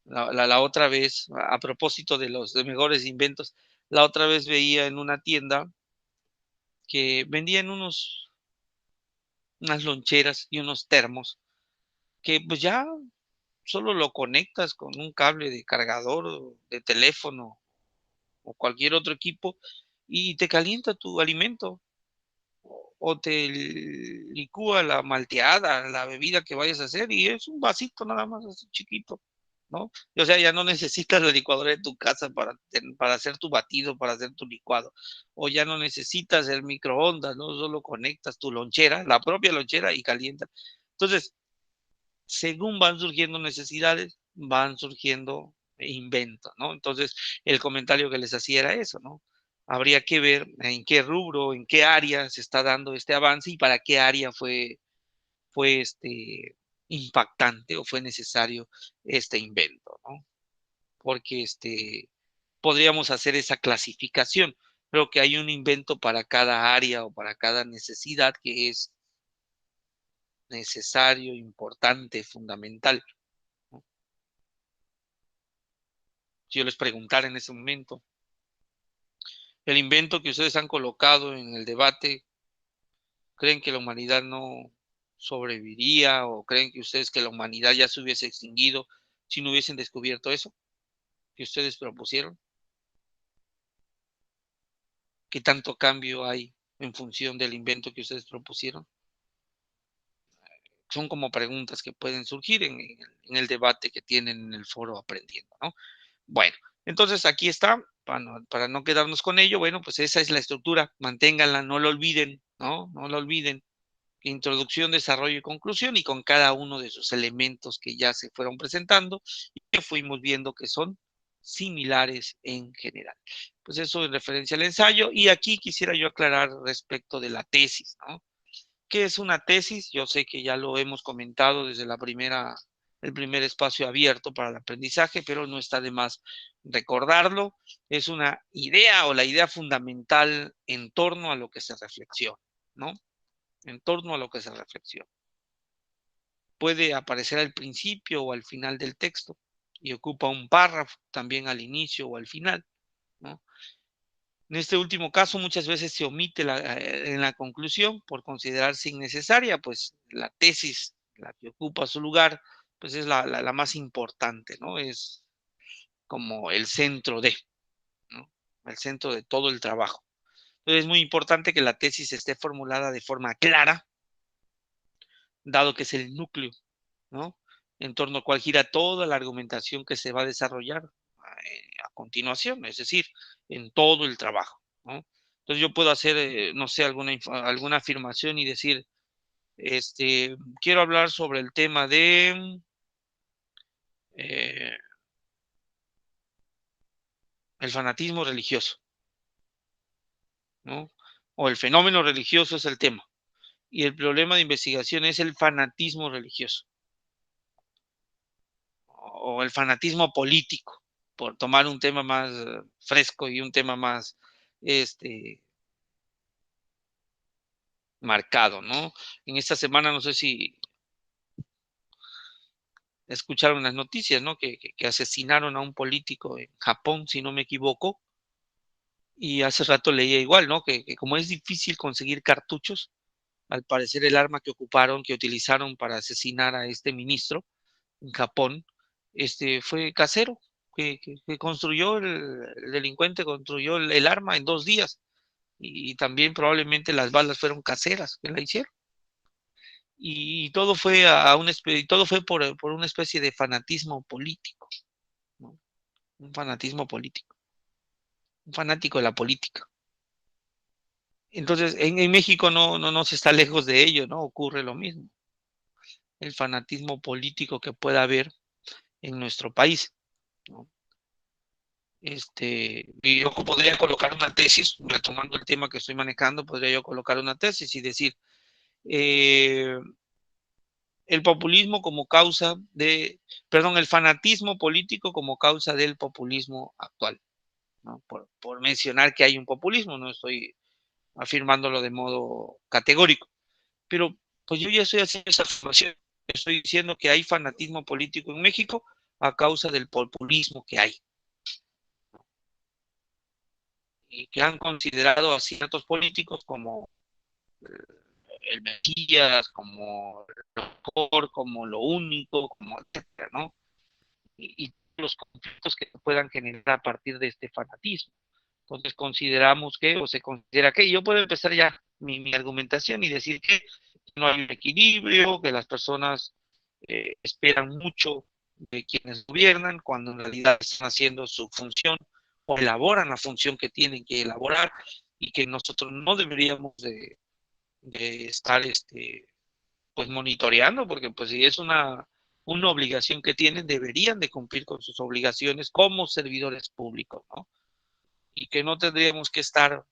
la otra vez, a propósito de los de mejores inventos, la otra vez veía en una tienda que vendían unas loncheras y unos termos que pues ya solo lo conectas con un cable de cargador de teléfono o cualquier otro equipo y te calienta tu alimento o te licúa la malteada, la bebida que vayas a hacer y es un vasito nada más así chiquito, ¿no? O sea, ya no necesitas la licuadora de tu casa para hacer tu batido, para hacer tu licuado, o ya no necesitas el microondas, ¿no? Solo conectas tu lonchera, la propia lonchera y calienta. Entonces, según van surgiendo necesidades, van surgiendo inventos, ¿no? Entonces, el comentario que les hacía era eso, ¿no? Habría que ver en qué rubro, en qué área se está dando este avance y para qué área fue impactante o fue necesario este invento, ¿no? Porque podríamos hacer esa clasificación. Creo que hay un invento para cada área o para cada necesidad que es necesario, importante, fundamental, ¿no? Si yo les preguntara en ese momento, el invento que ustedes han colocado en el debate, ¿creen que la humanidad no sobreviviría o creen que ustedes que la humanidad ya se hubiese extinguido si no hubiesen descubierto eso que ustedes propusieron? ¿Qué tanto cambio hay en función del invento que ustedes propusieron? Son como preguntas que pueden surgir en el debate que tienen en el foro aprendiendo, ¿no? Bueno, entonces aquí está, para no quedarnos con ello, bueno, pues esa es la estructura, manténganla, no lo olviden, ¿no? No lo olviden. Introducción, desarrollo y conclusión, y con cada uno de sus elementos que ya se fueron presentando y que fuimos viendo que son similares en general. Pues eso en referencia al ensayo, y aquí quisiera yo aclarar respecto de la tesis, ¿no? ¿Qué es una tesis? Yo sé que ya lo hemos comentado desde el primer espacio abierto para el aprendizaje, pero no está de más recordarlo. Es una idea o la idea fundamental en torno a lo que se reflexiona, ¿no? En torno a lo que se reflexiona. Puede aparecer al principio o al final del texto y ocupa un párrafo también al inicio o al final, ¿no? En este último caso, muchas veces se omite en la conclusión por considerarse innecesaria, pues la tesis, la que ocupa su lugar, pues es la más importante, ¿no? Es como el centro ¿no? El centro de todo el trabajo. Entonces es muy importante que la tesis esté formulada de forma clara, dado que es el núcleo, ¿no? en torno al cual gira toda la argumentación que se va a desarrollar a continuación, es decir, en todo el trabajo, ¿no? Entonces yo puedo hacer, no sé, alguna afirmación y decir, quiero hablar sobre el tema de eh, el fanatismo religioso, ¿no? O el fenómeno religioso es el tema. Y el problema de investigación es el fanatismo religioso o el fanatismo político, por tomar un tema más fresco y un tema más marcado, ¿no? En esta semana, no sé si escucharon las noticias, ¿no? Que asesinaron a un político en Japón, si no me equivoco, y hace rato leía igual, ¿no? Que como es difícil conseguir cartuchos, al parecer el arma que utilizaron para asesinar a este ministro en Japón, fue casero, que construyó el delincuente, construyó el arma en 2 días, y también probablemente las balas fueron caseras que la hicieron. Y todo fue todo fue por una especie de fanatismo político, ¿no? Un fanatismo político, un fanático de la política. Entonces, en México no se está lejos de ello, ¿no? Ocurre lo mismo, el fanatismo político que pueda haber en nuestro país, ¿no? Y yo podría colocar una tesis, retomando el tema que estoy manejando, podría yo colocar una tesis y decir, eh, el populismo como causa el fanatismo político como causa del populismo actual, ¿no? Por mencionar que hay un populismo, no estoy afirmándolo de modo categórico, pero pues yo ya estoy haciendo esa afirmación, estoy diciendo que hay fanatismo político en México a causa del populismo que hay, y que han considerado a ciertos políticos como el Mesías, como lo mejor, como lo único, como etcétera, ¿no? Y los conflictos que se puedan generar a partir de este fanatismo. Entonces consideramos que, o se considera que, y yo puedo empezar ya mi argumentación y decir que no hay un equilibrio, que las personas esperan mucho de quienes gobiernan, cuando en realidad están haciendo su función o elaboran la función que tienen que elaborar, y que nosotros no deberíamos de estar pues monitoreando, porque pues si es una obligación que tienen, deberían de cumplir con sus obligaciones como servidores públicos, ¿no? Y que no tendríamos que estar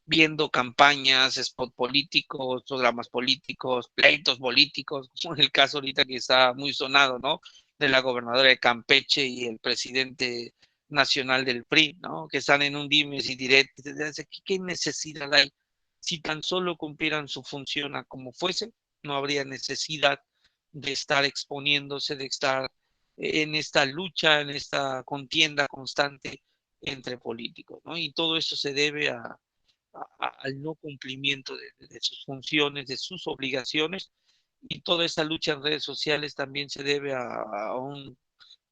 viendo campañas, spot políticos, programas políticos, pleitos políticos, como en el caso ahorita que está muy sonado, ¿no? De la gobernadora de Campeche y el presidente nacional del PRI, ¿no? Que están en un dimes y diretes. ¿Qué necesidad hay? Si tan solo cumplieran su función a como fuese, no habría necesidad de estar exponiéndose, de estar en esta lucha, en esta contienda constante entre políticos, ¿no? Y todo esto se debe al no cumplimiento de sus funciones, de sus obligaciones, y toda esa lucha en redes sociales también se debe a un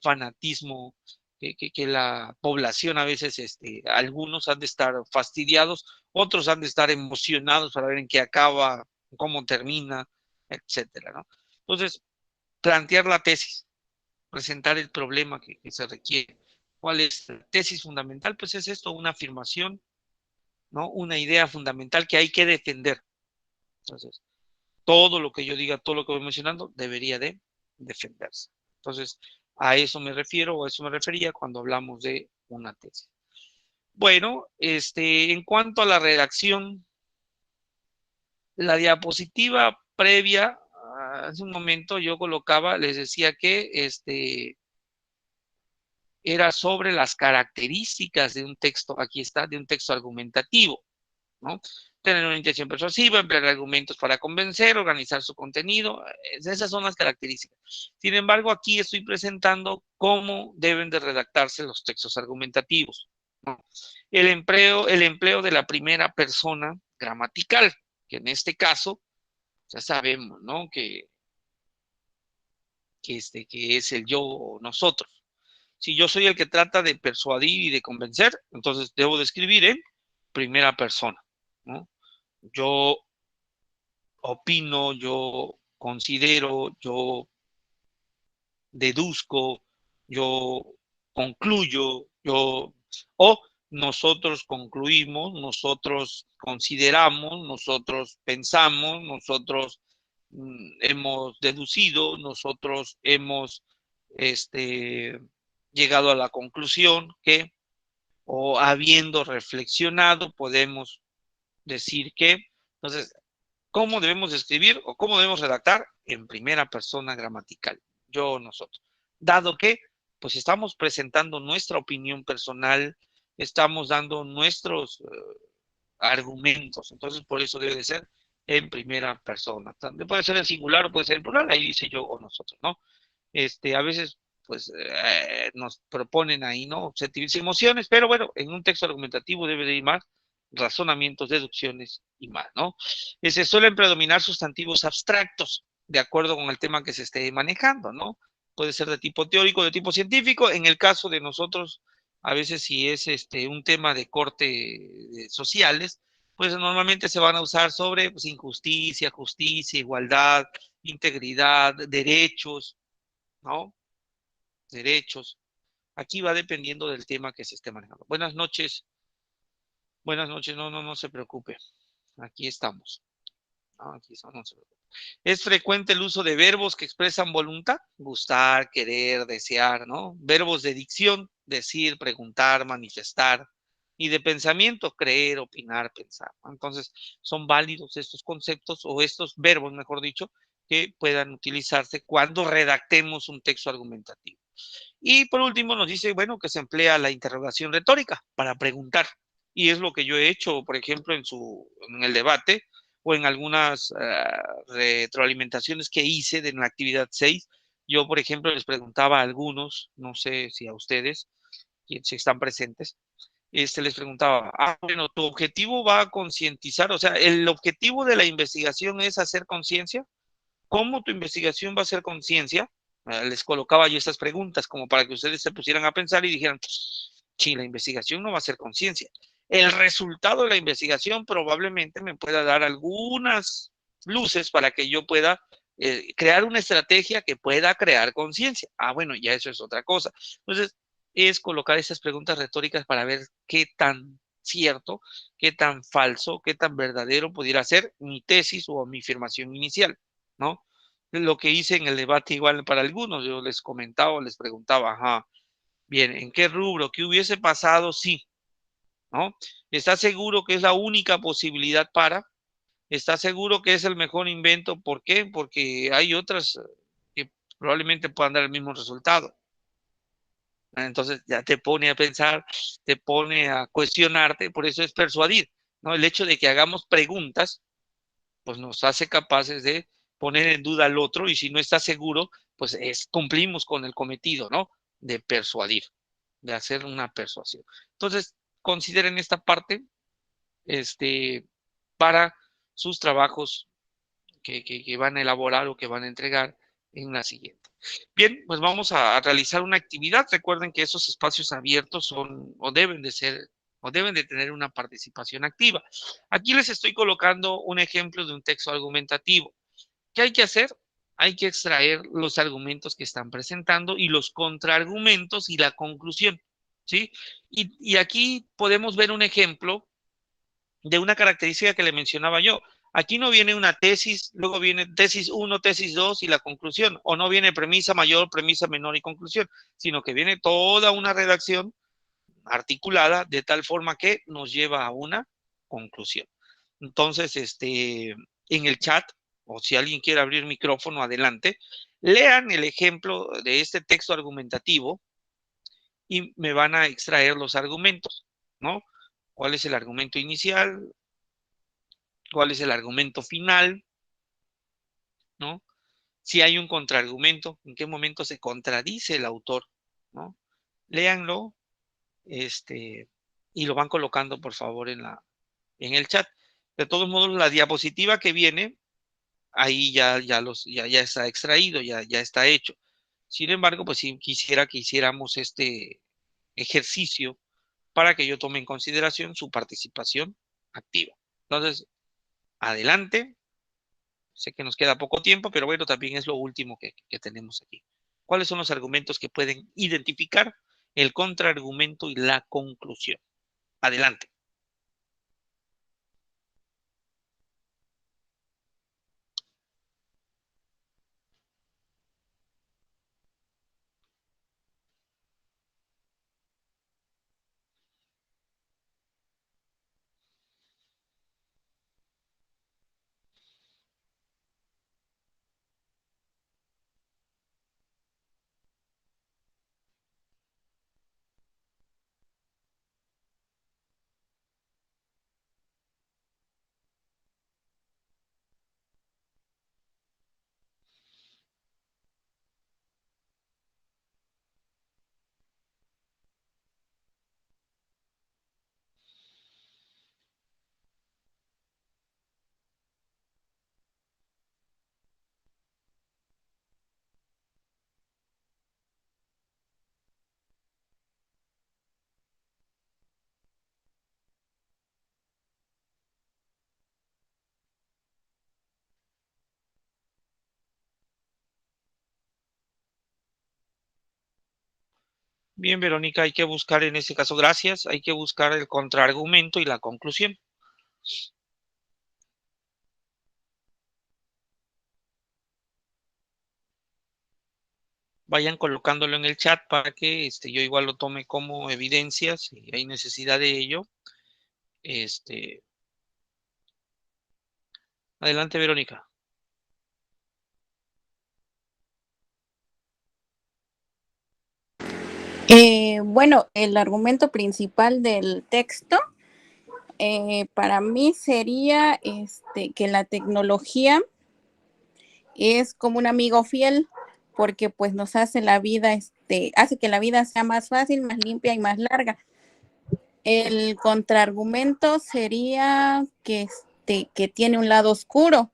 fanatismo que la población a veces, algunos han de estar fastidiados, otros han de estar emocionados para ver en qué acaba, cómo termina, etcétera, ¿no? Entonces, plantear la tesis, presentar el problema que se requiere. ¿Cuál es la tesis fundamental? Pues es esto, una afirmación, ¿no? Una idea fundamental que hay que defender. Entonces, todo lo que yo diga, todo lo que voy mencionando, debería de defenderse. Entonces, a eso me refiero, o a eso me refería cuando hablamos de una tesis. Bueno, en cuanto a la redacción, la diapositiva previa, hace un momento yo colocaba, les decía que era sobre las características de un texto, aquí está, de un texto argumentativo, ¿no? Tener una intención persuasiva, emplear argumentos para convencer, organizar su contenido, esas son las características. Sin embargo, aquí estoy presentando cómo deben de redactarse los textos argumentativos, ¿no? El empleo de la primera persona gramatical, que en este caso ya sabemos, ¿no? Que es el yo o nosotros. Si yo soy el que trata de persuadir y de convencer, entonces debo de escribir en primera persona, ¿no? Yo opino, yo considero, yo deduzco, yo concluyo, o nosotros concluimos, nosotros consideramos, nosotros pensamos, nosotros hemos deducido, nosotros hemos llegado a la conclusión que, o habiendo reflexionado, podemos decir que. Entonces, ¿cómo debemos escribir o cómo debemos redactar? En primera persona gramatical, yo o nosotros. Dado que, pues estamos presentando nuestra opinión personal, estamos dando nuestros argumentos, entonces por eso debe de ser en primera persona. Puede ser en singular o puede ser en plural, ahí dice yo o nosotros, ¿no? A veces, pues, nos proponen ahí, ¿no? Sentirse emociones, pero bueno, en un texto argumentativo debe de ir más razonamientos, deducciones y más, ¿no? Se suelen predominar sustantivos abstractos, de acuerdo con el tema que se esté manejando, ¿no? Puede ser de tipo teórico, de tipo científico. En el caso de nosotros, a veces si es un tema de corte sociales, pues normalmente se van a usar sobre pues, injusticia, justicia, igualdad, integridad, derechos, ¿no? Derechos. Aquí va dependiendo del tema que se esté manejando. Buenas noches. Buenas noches. No se preocupe. Aquí estamos. No, aquí estamos, no se preocupe. Es frecuente el uso de verbos que expresan voluntad, gustar, querer, desear, ¿no? Verbos de dicción, decir, preguntar, manifestar. Y de pensamiento, creer, opinar, pensar. Entonces, son válidos estos conceptos o estos verbos, mejor dicho, que puedan utilizarse cuando redactemos un texto argumentativo. Y por último nos dice, bueno, que se emplea la interrogación retórica para preguntar. Y es lo que yo he hecho, por ejemplo, en el debate o en algunas retroalimentaciones que hice de la actividad 6. Yo, por ejemplo, les preguntaba a algunos, no sé si a ustedes, si están presentes, les preguntaba, bueno, ¿tu objetivo va a concientizar? O sea, ¿el objetivo de la investigación es hacer conciencia? ¿Cómo tu investigación va a hacer conciencia? Les colocaba yo estas preguntas como para que ustedes se pusieran a pensar y dijeran, sí, la investigación no va a ser conciencia. El resultado de la investigación probablemente me pueda dar algunas luces para que yo pueda crear una estrategia que pueda crear conciencia. Bueno, ya eso es otra cosa. Entonces, es colocar esas preguntas retóricas para ver qué tan cierto, qué tan falso, qué tan verdadero pudiera ser mi tesis o mi afirmación inicial, ¿no? Lo que hice en el debate igual para algunos, yo les comentaba, les preguntaba, ajá, bien, ¿en qué rubro? ¿Qué hubiese pasado? Sí, ¿no? ¿Está seguro que es la única posibilidad para? ¿Está seguro que es el mejor invento? ¿Por qué? Porque hay otras que probablemente puedan dar el mismo resultado. Entonces ya te pone a pensar, te pone a cuestionarte, por eso es persuadir, ¿no? El hecho de que hagamos preguntas, pues nos hace capaces de poner en duda al otro y si no está seguro, pues cumplimos con el cometido, ¿no? De persuadir, de hacer una persuasión. Entonces, consideren esta parte para sus trabajos que van a elaborar o que van a entregar en la siguiente. Bien, pues vamos a realizar una actividad. Recuerden que esos espacios abiertos son o deben de ser o deben de tener una participación activa. Aquí les estoy colocando un ejemplo de un texto argumentativo. ¿Qué hay que hacer? Hay que extraer los argumentos que están presentando y los contraargumentos y la conclusión, ¿sí? Y aquí podemos ver un ejemplo de una característica que le mencionaba yo. Aquí no viene una tesis, luego viene tesis 1, tesis 2 y la conclusión, o no viene premisa mayor, premisa menor y conclusión, sino que viene toda una redacción articulada de tal forma que nos lleva a una conclusión. Entonces, en el chat, o si alguien quiere abrir micrófono, adelante, lean el ejemplo de este texto argumentativo y me van a extraer los argumentos, ¿no? ¿Cuál es el argumento inicial? ¿Cuál es el argumento final? ¿No? Si hay un contraargumento, ¿en qué momento se contradice el autor? ¿No? Léanlo, y lo van colocando, por favor, en el chat. De todos modos, la diapositiva que viene, ahí ya está extraído, ya está hecho. Sin embargo, pues si quisiera que hiciéramos este ejercicio para que yo tome en consideración su participación activa. Entonces, adelante. Sé que nos queda poco tiempo, pero bueno, también es lo último que tenemos aquí. ¿Cuáles son los argumentos que pueden identificar el contraargumento y la conclusión? Adelante. Bien, Verónica, hay que buscar en ese caso, gracias, hay que buscar el contraargumento y la conclusión. Vayan colocándolo en el chat para que yo igual lo tome como evidencia, si hay necesidad de ello. Adelante, Verónica. Bueno, el argumento principal del texto para mí sería que la tecnología es como un amigo fiel porque pues nos hace la vida, hace que la vida sea más fácil, más limpia y más larga. El contraargumento sería que tiene un lado oscuro,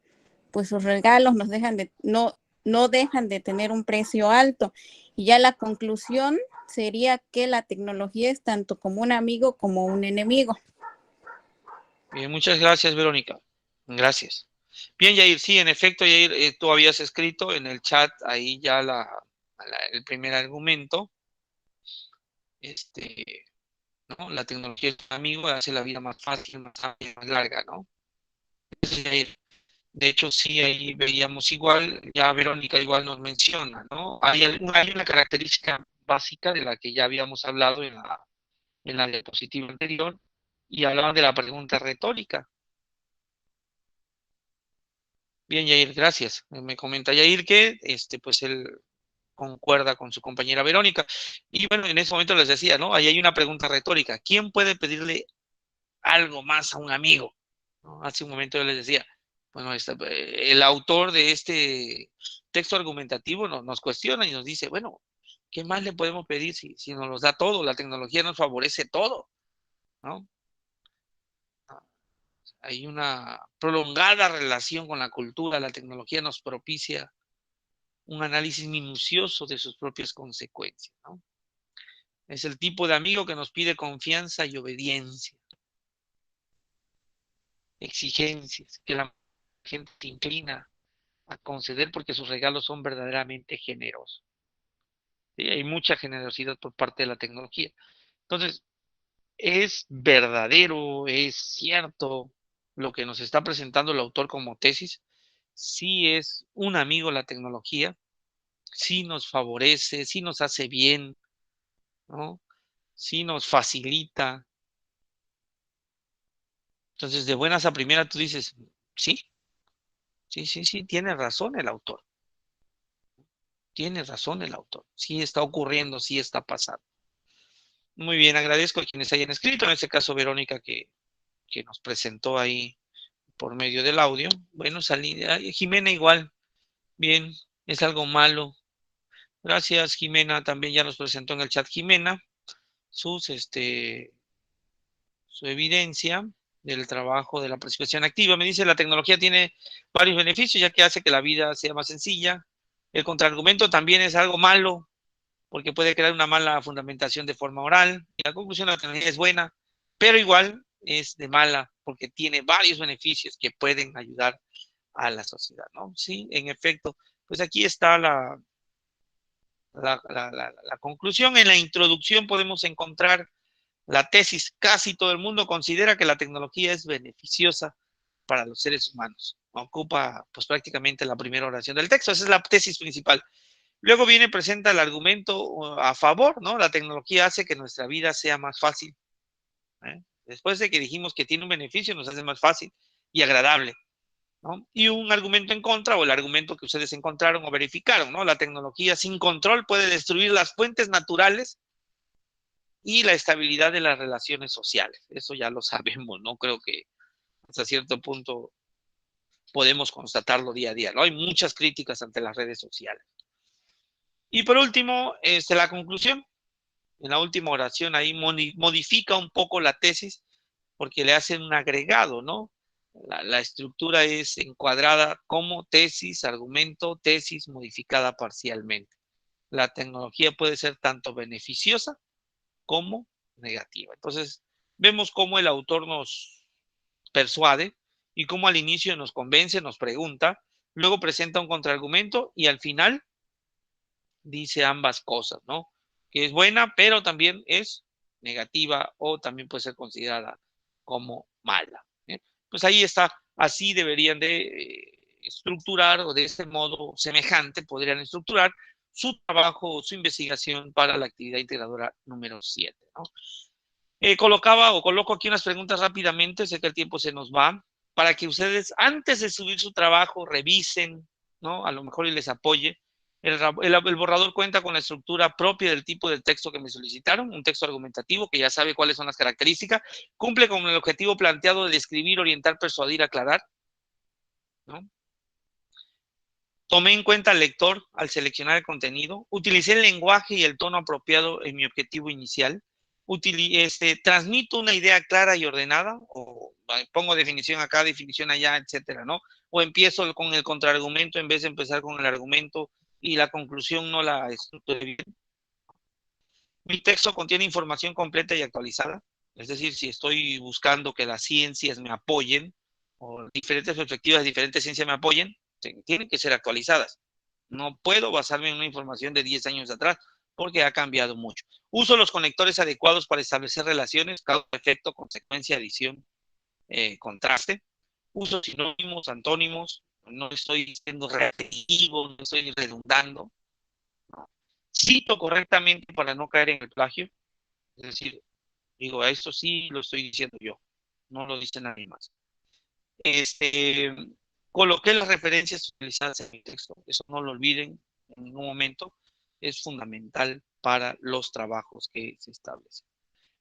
pues sus regalos no dejan de tener un precio alto. Y ya la conclusión sería que la tecnología es tanto como un amigo como un enemigo. Bien, muchas gracias, Verónica. Gracias. Bien, Yair, sí, en efecto, Yair, tú habías escrito en el chat ahí ya el primer argumento. ¿No? La tecnología es un amigo, hace la vida más fácil, más amplia, más larga, ¿no? Eso, Yair. De hecho, sí, ahí veíamos igual, ya Verónica igual nos menciona, ¿no? Hay una característica básica de la que ya habíamos hablado en la diapositiva anterior, y hablaban de la pregunta retórica. Bien, Yair, gracias. Me comenta Yair que pues él concuerda con su compañera Verónica. Y bueno, en ese momento les decía, ¿no? Ahí hay una pregunta retórica. ¿Quién puede pedirle algo más a un amigo? ¿No? Hace un momento yo les decía, bueno, el autor de este texto argumentativo nos cuestiona y nos dice, bueno, ¿qué más le podemos pedir si nos los da todo? La tecnología nos favorece todo, ¿no? Hay una prolongada relación con la cultura, la tecnología nos propicia un análisis minucioso de sus propias consecuencias, ¿no? Es el tipo de amigo que nos pide confianza y obediencia, exigencias, que la gente inclina a conceder porque sus regalos son verdaderamente generosos. ¿Sí? Hay mucha generosidad por parte de la tecnología. Entonces, es verdadero, es cierto lo que nos está presentando el autor como tesis. Sí es un amigo la tecnología, sí nos favorece, sí nos hace bien, ¿no? Sí nos facilita. Entonces, de buenas a primera tú dices, sí, sí, tiene razón el autor. Tiene razón el autor. Sí está ocurriendo, sí está pasando. Muy bien, agradezco a quienes hayan escrito, en este caso Verónica que nos presentó ahí por medio del audio. Bueno, Jimena igual, bien, es algo malo. Gracias, Jimena, también ya nos presentó en el chat Jimena sus, su evidencia del trabajo de la participación activa. Me dice, la tecnología tiene varios beneficios, ya que hace que la vida sea más sencilla. El contraargumento también es algo malo, porque puede crear una mala fundamentación de forma oral. Y la conclusión, la tecnología es buena, pero igual es de mala, porque tiene varios beneficios que pueden ayudar a la sociedad, ¿no? Sí, en efecto. Pues aquí está la conclusión. En la introducción podemos encontrar la tesis. Casi todo el mundo considera que la tecnología es beneficiosa para los seres humanos. Ocupa pues prácticamente la primera oración del texto. Esa es la tesis principal. Luego viene, presenta el argumento a favor, ¿no? La tecnología hace que nuestra vida sea más fácil. Después de que dijimos que tiene un beneficio, nos hace más fácil y agradable, ¿no? Y un argumento en contra, o el argumento que ustedes encontraron o verificaron, ¿no? La tecnología sin control puede destruir las fuentes naturales y la estabilidad de las relaciones sociales. Eso ya lo sabemos, ¿no? Creo que hasta cierto punto podemos constatarlo día a día, ¿no? Hay muchas críticas ante las redes sociales. Y por último, la conclusión. En la última oración ahí modifica un poco la tesis porque le hacen un agregado, ¿no? La estructura es encuadrada como tesis, argumento, tesis modificada parcialmente. La tecnología puede ser tanto beneficiosa como negativa. Entonces, vemos cómo el autor nos persuade y cómo al inicio nos convence, nos pregunta, luego presenta un contraargumento y al final dice ambas cosas, ¿no? Que es buena, pero también es negativa o también puede ser considerada como mala. Pues ahí está, así deberían de estructurar o de este modo semejante podrían estructurar su trabajo o su investigación para la actividad integradora número 7, ¿no? Colocaba o coloco aquí unas preguntas rápidamente, sé que el tiempo se nos va, para que ustedes antes de subir su trabajo revisen, ¿no? A lo mejor y les apoye. El borrador cuenta con la estructura propia del tipo de texto que me solicitaron, un texto argumentativo que ya sabe cuáles son las características, cumple con el objetivo planteado de describir, orientar, persuadir, aclarar, ¿no? Tomé en cuenta al lector al seleccionar el contenido, utilicé el lenguaje y el tono apropiado en mi objetivo inicial, transmito una idea clara y ordenada, o pongo definición acá, definición allá, etcétera, ¿no? O empiezo con el contraargumento en vez de empezar con el argumento y la conclusión no la estructuré bien. Mi texto contiene información completa y actualizada, es decir, si estoy buscando que las ciencias me apoyen, o diferentes perspectivas de diferentes ciencias me apoyen, tienen que ser actualizadas. No puedo basarme en una información de 10 años atrás porque ha cambiado mucho. Uso los conectores adecuados para establecer relaciones, causa, efecto, consecuencia, adición, contraste. Uso sinónimos, antónimos, no estoy siendo repetitivo, no estoy redundando. ¿No? Cito correctamente para no caer en el plagio. Es decir, digo, a esto sí lo estoy diciendo yo, no lo dice nadie más. Coloqué las referencias utilizadas en mi texto, eso no lo olviden en ningún momento, es fundamental para los trabajos que se establecen.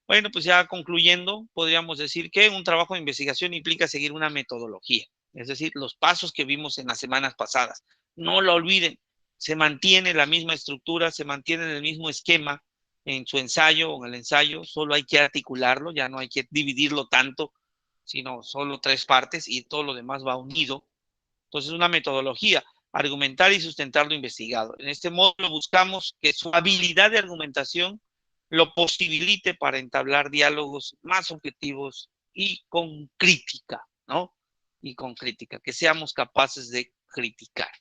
Bueno, pues ya concluyendo, podríamos decir que un trabajo de investigación implica seguir una metodología, es decir, los pasos que vimos en las semanas pasadas. No lo olviden, se mantiene la misma estructura, se mantiene el mismo esquema en su ensayo o en el ensayo, solo hay que articularlo, ya no hay que dividirlo tanto, sino solo 3 partes y todo lo demás va unido. Entonces, una metodología, argumentar y sustentar lo investigado. En este módulo buscamos que su habilidad de argumentación lo posibilite para entablar diálogos más objetivos y con crítica, ¿no? Y con crítica, que seamos capaces de criticar.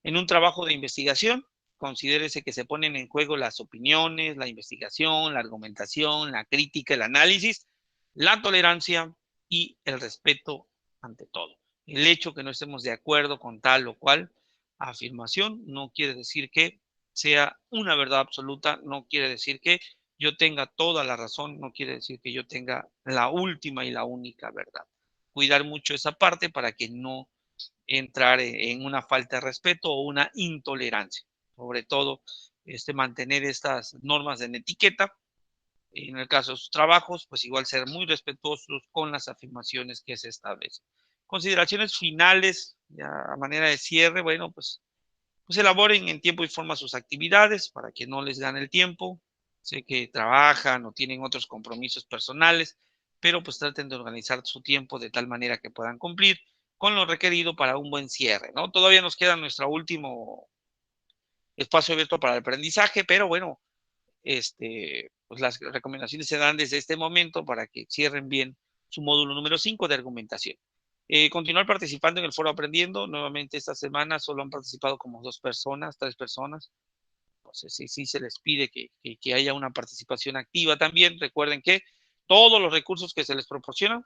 En un trabajo de investigación, considérese que se ponen en juego las opiniones, la investigación, la argumentación, la crítica, el análisis, la tolerancia y el respeto ante todo. El hecho que no estemos de acuerdo con tal o cual afirmación no quiere decir que sea una verdad absoluta, no quiere decir que yo tenga toda la razón, no quiere decir que yo tenga la última y la única verdad. Cuidar mucho esa parte para que no entrar en una falta de respeto o una intolerancia. Sobre todo, mantener estas normas de etiqueta. En el caso de sus trabajos, pues igual ser muy respetuosos con las afirmaciones que se establecen. Consideraciones finales, ya a manera de cierre, bueno, pues elaboren en tiempo y forma sus actividades para que no les gane el tiempo. Sé que trabajan o tienen otros compromisos personales, pero pues traten de organizar su tiempo de tal manera que puedan cumplir con lo requerido para un buen cierre, ¿no? Todavía nos queda nuestro último espacio abierto para el aprendizaje, pero bueno, pues las recomendaciones se dan desde este momento para que cierren bien su módulo número 5 de argumentación. Continuar participando en el foro aprendiendo. Nuevamente esta semana solo han participado como 2 personas, 3 personas. pues sí se les pide que haya una participación activa también. Recuerden que todos los recursos que se les proporcionan,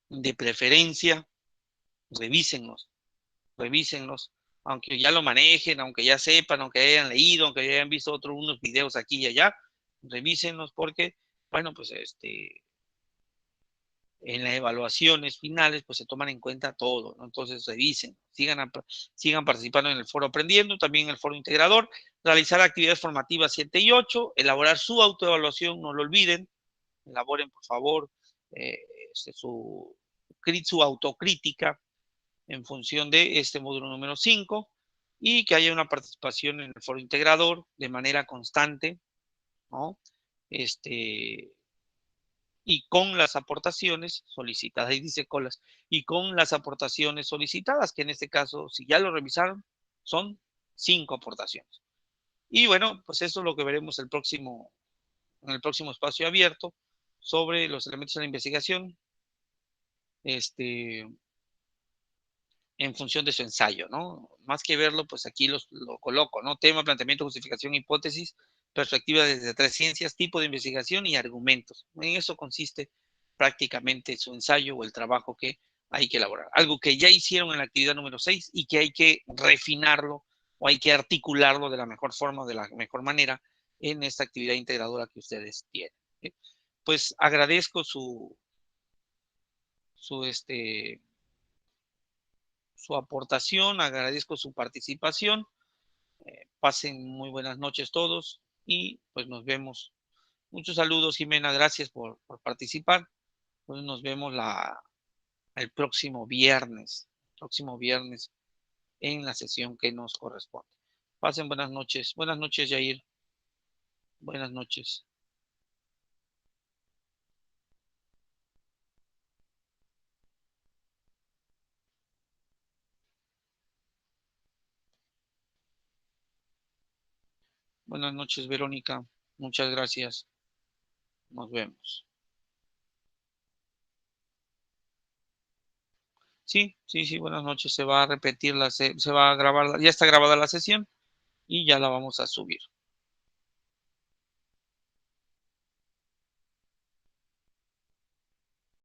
de preferencia, revísenlos, aunque ya lo manejen, aunque ya sepan, aunque hayan leído, aunque hayan visto unos videos aquí y allá, revísenlos porque, bueno, pues en las evaluaciones finales, pues se toman en cuenta todo, ¿no? Entonces revisen, sigan participando en el foro aprendiendo, también en el foro integrador, realizar actividades formativas 7 y 8, elaborar su autoevaluación, no lo olviden, elaboren por favor eh, su autocrítica en función de este módulo número 5 y que haya una participación en el foro integrador de manera constante, ¿no? Y con las aportaciones solicitadas, ahí dice colas, y con las aportaciones solicitadas, que en este caso, si ya lo revisaron, son 5 aportaciones. Y bueno, pues eso es lo que veremos en el próximo espacio abierto sobre los elementos de la investigación, en función de su ensayo, ¿no? Más que verlo, pues aquí lo coloco, ¿no? Tema, planteamiento, justificación, hipótesis, perspectiva desde 3 ciencias, tipo de investigación y argumentos. En eso consiste prácticamente su ensayo o el trabajo que hay que elaborar. Algo que ya hicieron en la actividad número 6 y que hay que refinarlo o hay que articularlo de la mejor forma o de la mejor manera en esta actividad integradora que ustedes tienen. ¿Sí? Pues agradezco su aportación, agradezco su participación. Pasen muy buenas noches todos y pues nos vemos. Muchos saludos, Jimena, gracias por participar. Pues nos vemos el próximo viernes en la sesión que nos corresponde. Pasen buenas noches. Buenas noches, Yair. Buenas noches. Buenas noches, Verónica. Muchas gracias. Nos vemos. Sí, buenas noches. Se va a repetir se va a grabar, ya está grabada la sesión y ya la vamos a subir.